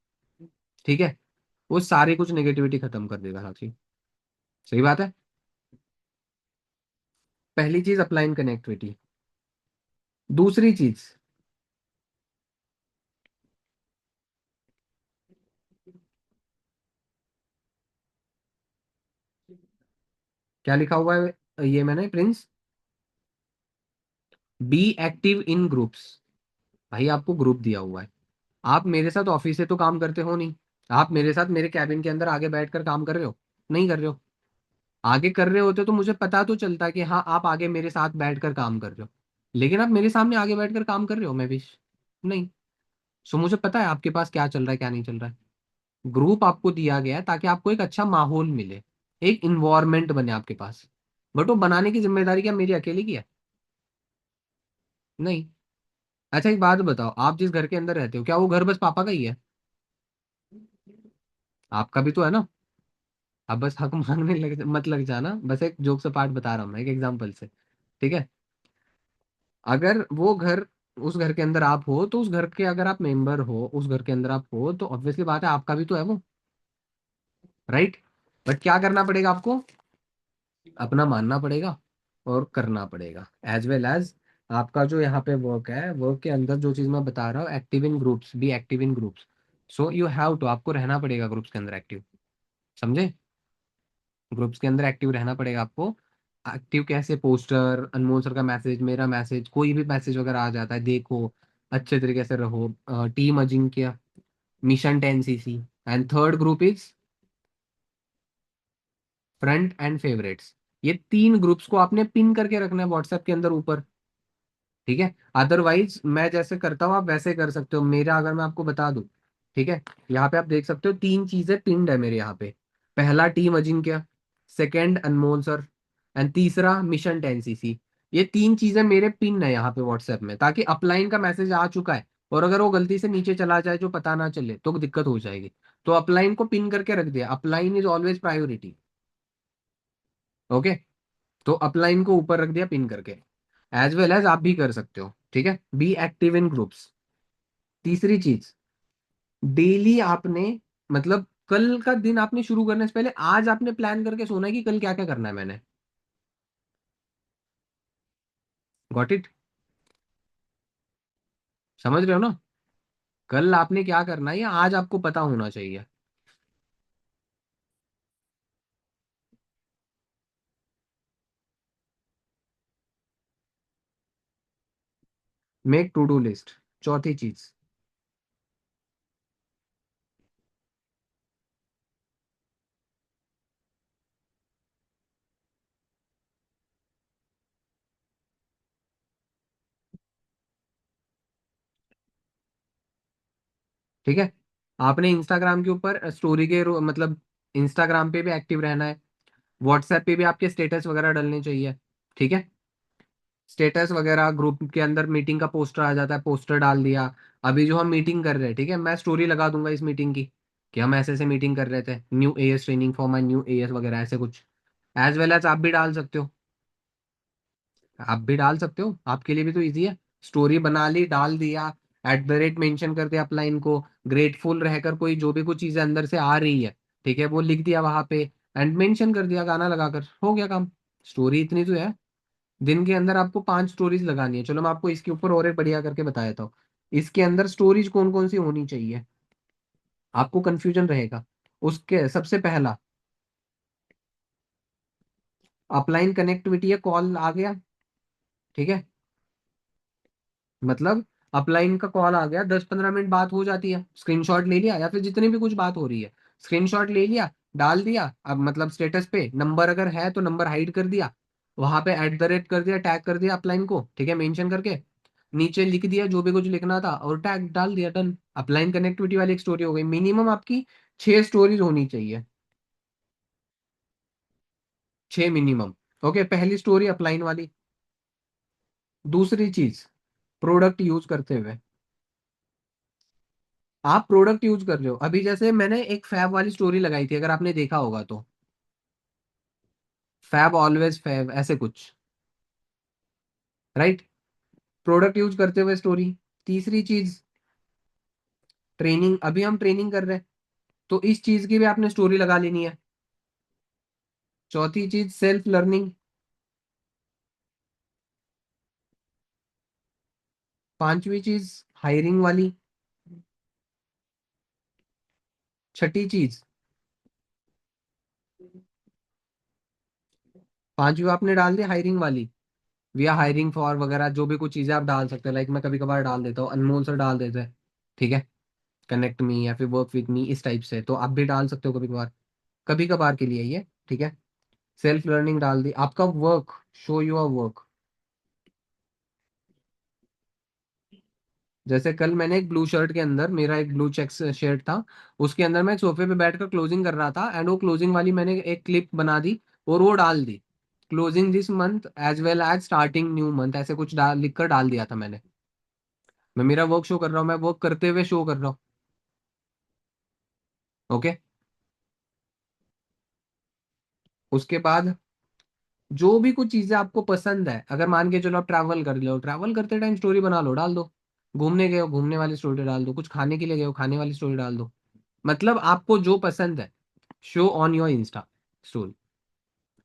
ठीक है, वो सारे कुछ नेगेटिविटी खत्म कर देगा, साक्षी। सही बात है। पहली चीज अपलाइन कनेक्टिविटी। दूसरी चीज, क्या लिखा हुआ है ये मैंने, Prince, B active in groups. भाई आपको ग्रुप दिया हुआ है, आप मेरे साथ ऑफिस से तो काम करते हो नहीं, आप मेरे साथ मेरे कैबिन के अंदर आगे बैठकर काम कर रहे हो? नहीं कर रहे हो। आगे कर रहे होते तो मुझे पता तो चलता कि हाँ आप आगे मेरे साथ बैठकर काम कर रहे हो, लेकिन आप मेरे सामने आगे बैठकर काम कर रहे हो, मैं भी नहीं। सो मुझे पता है आपके पास क्या चल रहा है क्या नहीं चल रहा है। ग्रुप आपको दिया गया है ताकि आपको एक अच्छा माहौल मिले, एक इन्वायरमेंट बने आपके पास। बट वो बनाने की जिम्मेदारी क्या मेरी अकेले की है? नहीं। अच्छा एक बात बताओ, आप जिस घर के अंदर रहते हो क्या वो घर बस पापा का ही है? आपका भी तो है ना। अब बस हक मांगने मत लग जाना, बस एक जोक से पार्ट बता रहा हूँ मैं एक एग्जांपल से। ठीक है। अगर वो घर, उस घर के अंदर आप हो तो उस घर के अगर आप मेंबर हो, उस घर के अंदर आप हो तो ऑब्वियसली बात है आपका भी तो है वो, राइट। बट क्या करना पड़ेगा आपको? अपना मानना पड़ेगा और करना पड़ेगा, एज वेल एज आपका जो यहाँ पे वर्क है, वर्क के अंदर जो चीज मैं बता रहा हूँ, active in groups, be active in groups. So you have to, आपको रहना पड़ेगा ग्रुप्स के अंदर एक्टिव। समझे? ग्रुप्स के अंदर एक्टिव रहना पड़ेगा आपको। एक्टिव कैसे? पोस्टर, अनमोल सर का मैसेज, मेरा मैसेज, कोई भी मैसेज वगैरह आ जाता है देखो, अच्छे तरीके से रहो। Team Ajinkya, mission 10 CC, and third group is front end favourites. ये तीन ग्रुप्स को आपने पिन करके रखना है व्हाट्सएप के अंदर ऊपर। ठीक है। अदरवाइज मैं जैसे करता हूँ आप वैसे कर सकते हो, मेरा अगर मैं आपको बता दूं। ठीक है। यहाँ पे आप देख सकते हो तीन चीजें पिंड है मेरे यहाँ पे। पहला team Ajinkya, second Anmol sir, and तीसरा मिशन 10 सीसी। ये तीन चीजें मेरे पिन है यहाँ पे व्हाट्सएप में, ताकि अपलाइन का मैसेज आ चुका है और अगर वो गलती से नीचे चला जाए जो पता ना चले तो दिक्कत हो जाएगी। तो अपलाइन को पिन करके रख दिया, upline is always priority. Okay. तो अपलाइन को ऊपर रख दिया पिन करके। एज वेल एज आप भी कर सकते हो, ठीक है, बी एक्टिव इन ग्रुप्स। तीसरी चीज, डेली आपने, मतलब कल का दिन आपने शुरू करने से पहले आज आपने प्लान करके सोना है कि कल क्या क्या करना है मैंने। Got it? समझ रहे हो ना? कल आपने क्या करना है ये आज आपको पता होना चाहिए। Make to do list. चौथी चीज, ठीक है, आपने इंस्टाग्राम के ऊपर स्टोरी के मतलब इंस्टाग्राम पे भी एक्टिव रहना है, व्हाट्सएप पे भी आपके स्टेटस वगैरह डलने चाहिए। ठीक है। स्टेटस वगैरह, ग्रुप के अंदर मीटिंग का पोस्टर आ जाता है, पोस्टर डाल दिया। अभी जो हम मीटिंग कर रहे हैं, ठीक है, मैं स्टोरी लगा दूंगा इस मीटिंग की कि हम ऐसे ऐसे मीटिंग कर रहे थे, new as training for my new as वगैरह ऐसे कुछ। एज वेल एज आप भी डाल सकते हो, आप भी डाल सकते हो, आपके लिए भी तो इजी है। स्टोरी बना ली, डाल दिया, एट द रेट मेंशन कर दिया अपलाइन को, ग्रेटफुल रहकर कोई जो भी कुछ चीजें अंदर से आ रही है, ठीक है, वो लिख दिया वहां पे, एंड मेंशन कर दिया गाना लगाकर, हो गया काम। स्टोरी इतनी तो है। दिन के अंदर आपको 5 स्टोरीज लगानी है। चलो मैं आपको इसके ऊपर और एक बढ़िया करके बताया था। इसके अंदर स्टोरीज कौन कौन सी होनी चाहिए, आपको कंफ्यूजन रहेगा। उसके सबसे पहला, अपलाइन कनेक्टिविटी है, कॉल आ गया, ठीक है, मतलब अपलाइन का कॉल आ गया, 10-15 मिनट बात हो जाती है, स्क्रीनशॉट ले लिया या फिर जितनी भी कुछ बात हो रही है, स्क्रीनशॉट ले लिया, डाल दिया। अब मतलब स्टेटस पे नंबर अगर है तो नंबर हाइड कर दिया, वहां पे एट द रेट कर दिया, टैग कर दिया अपलाइन को, ठीक है, मेंशन करके, नीचे लिख दिया जो भी कुछ लिखना था और टैग डाल दिया, डन। अपलाइन कनेक्टिविटी वाली एक स्टोरी हो गई। मिनिमम आपकी 6 स्टोरीज होनी चाहिए, 6 मिनिमम। ओके, पहली स्टोरी अपलाइन वाली। दूसरी चीज, प्रोडक्ट यूज करते हुए, आप प्रोडक्ट यूज कर रहे हो, अभी जैसे मैंने एक फैब वाली स्टोरी लगाई थी अगर आपने देखा होगा तो, फैब ऑलवेज फैब ऐसे कुछ, राइट। प्रोडक्ट यूज करते हुए स्टोरी। तीसरी चीज, ट्रेनिंग, अभी हम ट्रेनिंग कर रहे हैं तो इस चीज की भी आपने स्टोरी लगा लेनी है। चौथी चीज, सेल्फ लर्निंग। पांचवी चीज, हायरिंग वाली। छठी चीज, पांचवी आपने डाल दी हायरिंग वाली, वी आर हायरिंग फॉर वगैरह जो भी कुछ चीजें आप डाल सकते हैं, लाइक मैं कभी कभार डाल देता हूँ, अनमोल सर डाल देते हैं, ठीक है, कनेक्ट मी या फिर वर्क विथ मी, इस टाइप से तो आप भी डाल सकते हो कभी कभार, कभी कभार के लिए ये, ठीक है। सेल्फ लर्निंग डाल दी, आपका वर्क, शो योर वर्क। जैसे कल मैंने एक ब्लू शर्ट के अंदर, मेरा एक ब्लू चेक शर्ट था, उसके अंदर मैं सोफे पे बैठकर क्लोजिंग कर रहा था, एंड वो क्लोजिंग वाली मैंने एक क्लिप बना दी और वो डाल दी, closing this month as well as starting new month, ऐसे कुछ डाल लिख कर डाल दिया था मैंने। मैं मेरा वर्क शो कर रहा हूँ, मैं वर्क करते हुए शो कर रहा हूँ। ओके। उसके बाद जो भी कुछ चीजें आपको पसंद है, अगर मान के चलो आप ट्रैवल कर लो, ट्रैवल करते टाइम स्टोरी बना लो, डाल दो। घूमने गए हो, घूमने वाली स्टोरी डाल दो। कुछ खाने के लिए गए हो, खाने वाली स्टोरी डाल दो। मतलब आपको जो पसंद है, show on your Insta story.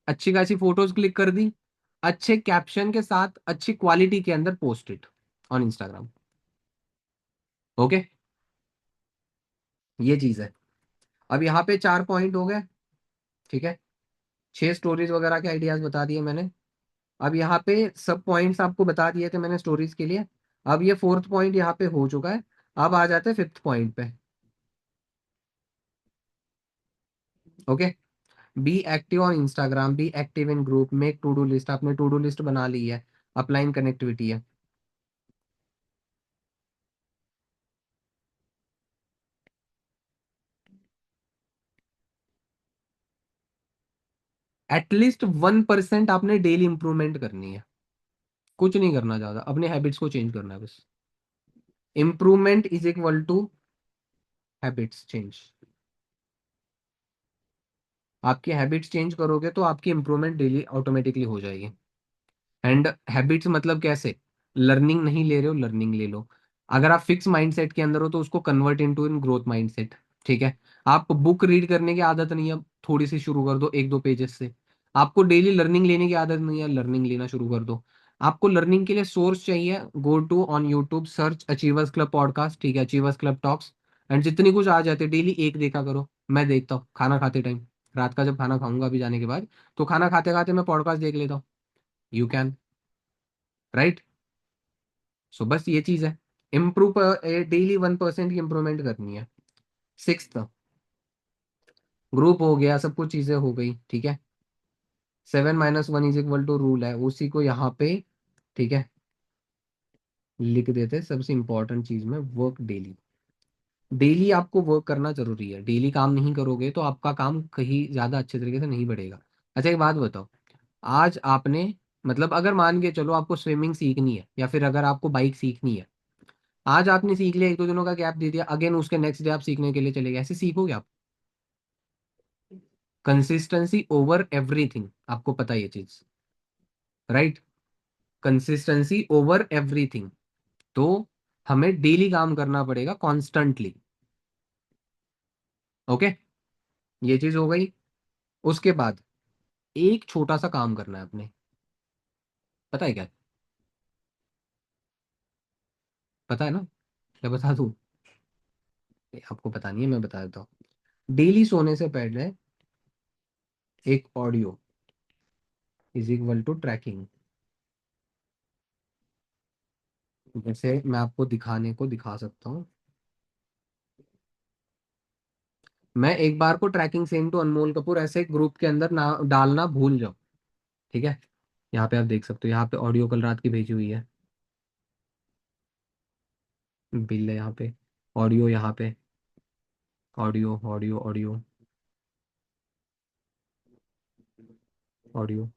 अच्छी खासी फोटोज क्लिक कर दी, अच्छे कैप्शन के साथ, अच्छी क्वालिटी के अंदर post it on Instagram. Okay, ये चीज है। अब यहाँ पे 4 पॉइंट हो गए, ठीक है। 6 स्टोरीज वगैरह के आइडियाज बता दिए मैंने। अब यहाँ पे सब पॉइंट्स आपको बता दिए थे मैंने स्टोरीज के लिए। अब ये 4th पॉइंट यहाँ पे हो चुका है। अब आ जाते हैं 5th पॉइंट पे। Okay. Be active on Instagram, be active in group, make to do list. आपने टू डू लिस्ट बना ली है, अपलाइन कनेक्टिविटी है। एटलीस्ट 1% आपने डेली इंप्रूवमेंट करनी है। कुछ नहीं करना ज्यादा, अपने हैबिट्स को चेंज करना है बस। Improvement is equal to habits change. आपकी हैबिट्स चेंज करोगे तो आपकी इंप्रूवमेंट डेली ऑटोमेटिकली हो जाएगी। एंड हैबिट्स मतलब कैसे? लर्निंग नहीं ले रहे हो, लर्निंग ले लो। अगर आप फिक्स माइंडसेट के अंदर हो तो उसको convert into in growth mindset. ठीक है। आप बुक रीड करने की आदत नहीं है, थोड़ी सी शुरू कर दो, 1-2 पेजेस से। आपको डेली लर्निंग लेने की आदत नहीं है, लर्निंग लेना शुरू कर दो। आपको लर्निंग के लिए सोर्स चाहिए, go to on YouTube, search achievers club podcast, ठीक है, अचीवर्स क्लब टॉक्स। एंड जितनी कुछ आ जाते डेली एक देखा करो। मैं देखता हूँ खाना खाते टाइम, रात का जब खाना खाऊंगा अभी जाने के बाद, तो खाना खाते खाते मैं पॉडकास्ट देख लेता हूँ। You can, right. सो बस ये चीज है। इम्प्रूव, डेली 1% की इंप्रूवमेंट करनी है। 6th, ग्रुप हो गया, सब कुछ चीजें हो गई, ठीक है। 7 - 1 इज इक्वल टू रूल है, उसी को यहाँ पे, ठीक है, लिख देते हैं। सबसे इंपॉर्टेंट चीज में वर्क डेली। डेली आपको वर्क करना जरूरी है। डेली काम नहीं करोगे तो आपका काम कहीं ज्यादा अच्छे तरीके से नहीं बढ़ेगा। अच्छा एक बात बताओ, आज आपने, मतलब अगर मान के चलो आपको स्विमिंग सीखनी है, या फिर अगर आपको बाइक सीखनी है, आज आपने सीख लिया, 1-2 दिनों का गैप दे दिया, अगेन उसके नेक्स्ट डे आप सीखने के लिए चले गए, ऐसे सीखोगे आप? कंसिस्टेंसी ओवर एवरीथिंग, आपको पता है ये चीज, राइट। Consistency over everything. तो हमें डेली काम करना पड़ेगा कॉन्स्टेंटली। ओके, ये चीज हो गई। उसके बाद एक छोटा सा काम करना है अपने, पता है क्या? पता है ना? क्या बता दूं? आपको पता नहीं है, मैं बता देता हूँ। डेली सोने से पहले एक audio is equal to tracking. जैसे मैं आपको दिखाने को दिखा सकता हूँ। मैं एक बार को ट्रैकिंग सेम टू अनमोल कपूर ऐसे ग्रुप के अंदर ना डालना भूल जाओ, ठीक है। यहाँ पे आप देख सकते हो, यहाँ पे ऑडियो कल रात की भेजी हुई है, बिल है यहाँ पे, ऑडियो यहाँ पे, ऑडियो ऑडियो ऑडियो ऑडियो।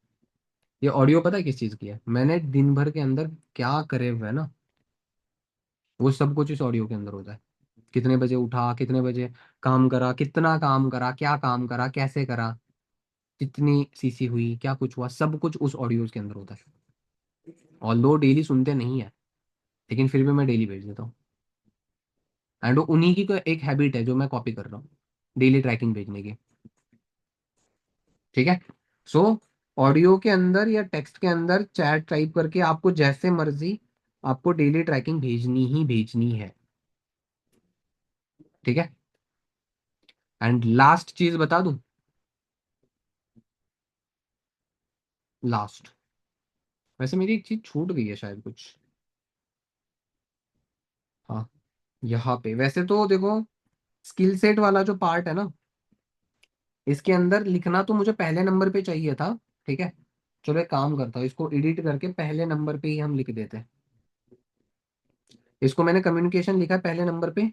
ये ऑडियो पता है किस चीज की है? मैंने दिन भर के अंदर क्या करे हुए है ना, वो सब कुछ इस ऑडियो के अंदर होता है। कितने बजे उठा, कितने बजे काम करा, कितना काम करा, क्या काम करा, कैसे करा, कितनी सीसी हुई, क्या कुछ हुआ, सब कुछ उस ऑडियोज के अंदर होता है। ऑल्दो डेली सुनते नहीं है, लेकिन फिर भी मैं डेली भेज देता हूँ। एंड उन्हीं की तो एक हैबिट है जो मैं कॉपी कर रहा हूँ, डेली ट्रैकिंग भेजने की। ठीक है। सो ऑडियो के अंदर या टेक्स्ट के अंदर चैट टाइप करके आपको जैसे मर्जी आपको डेली ट्रैकिंग भेजनी ही भेजनी है। ठीक है। एंड लास्ट चीज बता दूं, लास्ट, वैसे मेरी एक चीज छूट गई है शायद कुछ। हाँ, यहाँ पे वैसे तो देखो, स्किल सेट वाला जो पार्ट है ना, इसके अंदर लिखना तो मुझे पहले नंबर पे चाहिए था, ठीक है। चलो एक काम करता हूँ, इसको एडिट करके पहले नंबर पे ही हम लिख देते हैं। इसको मैंने कम्युनिकेशन लिखा है पहले नंबर पे।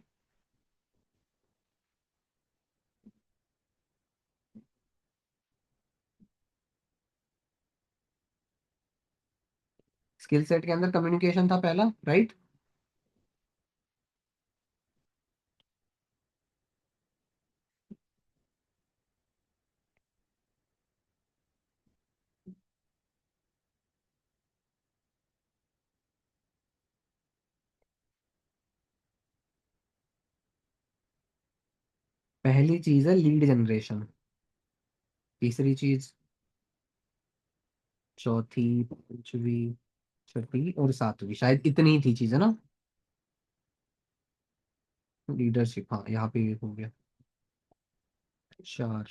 स्किल सेट के अंदर कम्युनिकेशन था पहला, राइट। पहली चीज है लीड जनरेशन, तीसरी चीज, चौथी, पांचवी, छठी और सातवीं, शायद इतनी ही थी चीजें ना। लीडरशिप, हाँ यहाँ पे हो गया। चार,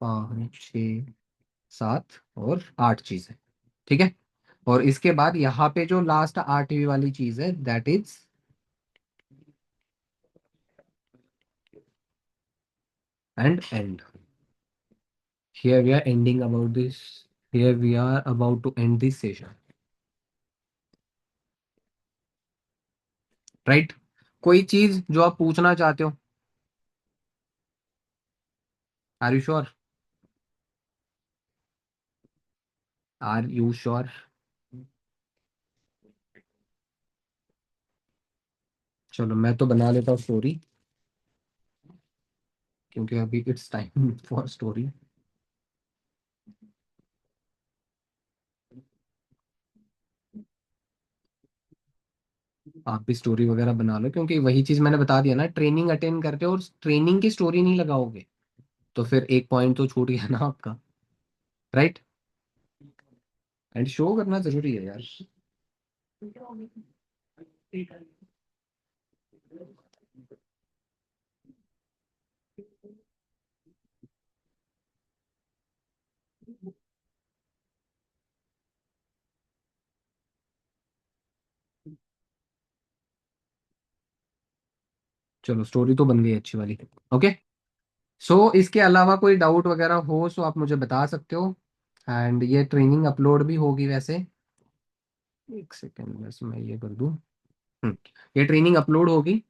पाँच, छ, सात और आठ चीजें, ठीक है। और इसके बाद यहाँ पे जो लास्ट आठवीं वाली चीज है, that is and here we are ending about this, here we are about to end this session, right। कोई चीज जो आप पूछना चाहते हो? Are you sure? Are you sure? चलो मैं तो बना लेता हूँ स्टोरी, क्योंकि अभी इट्स टाइम फॉर स्टोरी। आप भी स्टोरी वगैरह बना लो, क्योंकि वही चीज मैंने बता दिया ना, ट्रेनिंग अटेंड करते हो और ट्रेनिंग की स्टोरी नहीं लगाओगे तो फिर एक पॉइंट तो छूट गया ना आपका, राइट। एंड शो करना जरूरी है यार। चलो स्टोरी तो बन गई अच्छी वाली, ओके। सो इसके अलावा कोई डाउट वगैरह हो सो आप मुझे बता सकते हो। एंड ये ट्रेनिंग अपलोड भी होगी वैसे, एक सेकेंड बस मैं ये कर दूं। हम्म, ये ट्रेनिंग अपलोड होगी।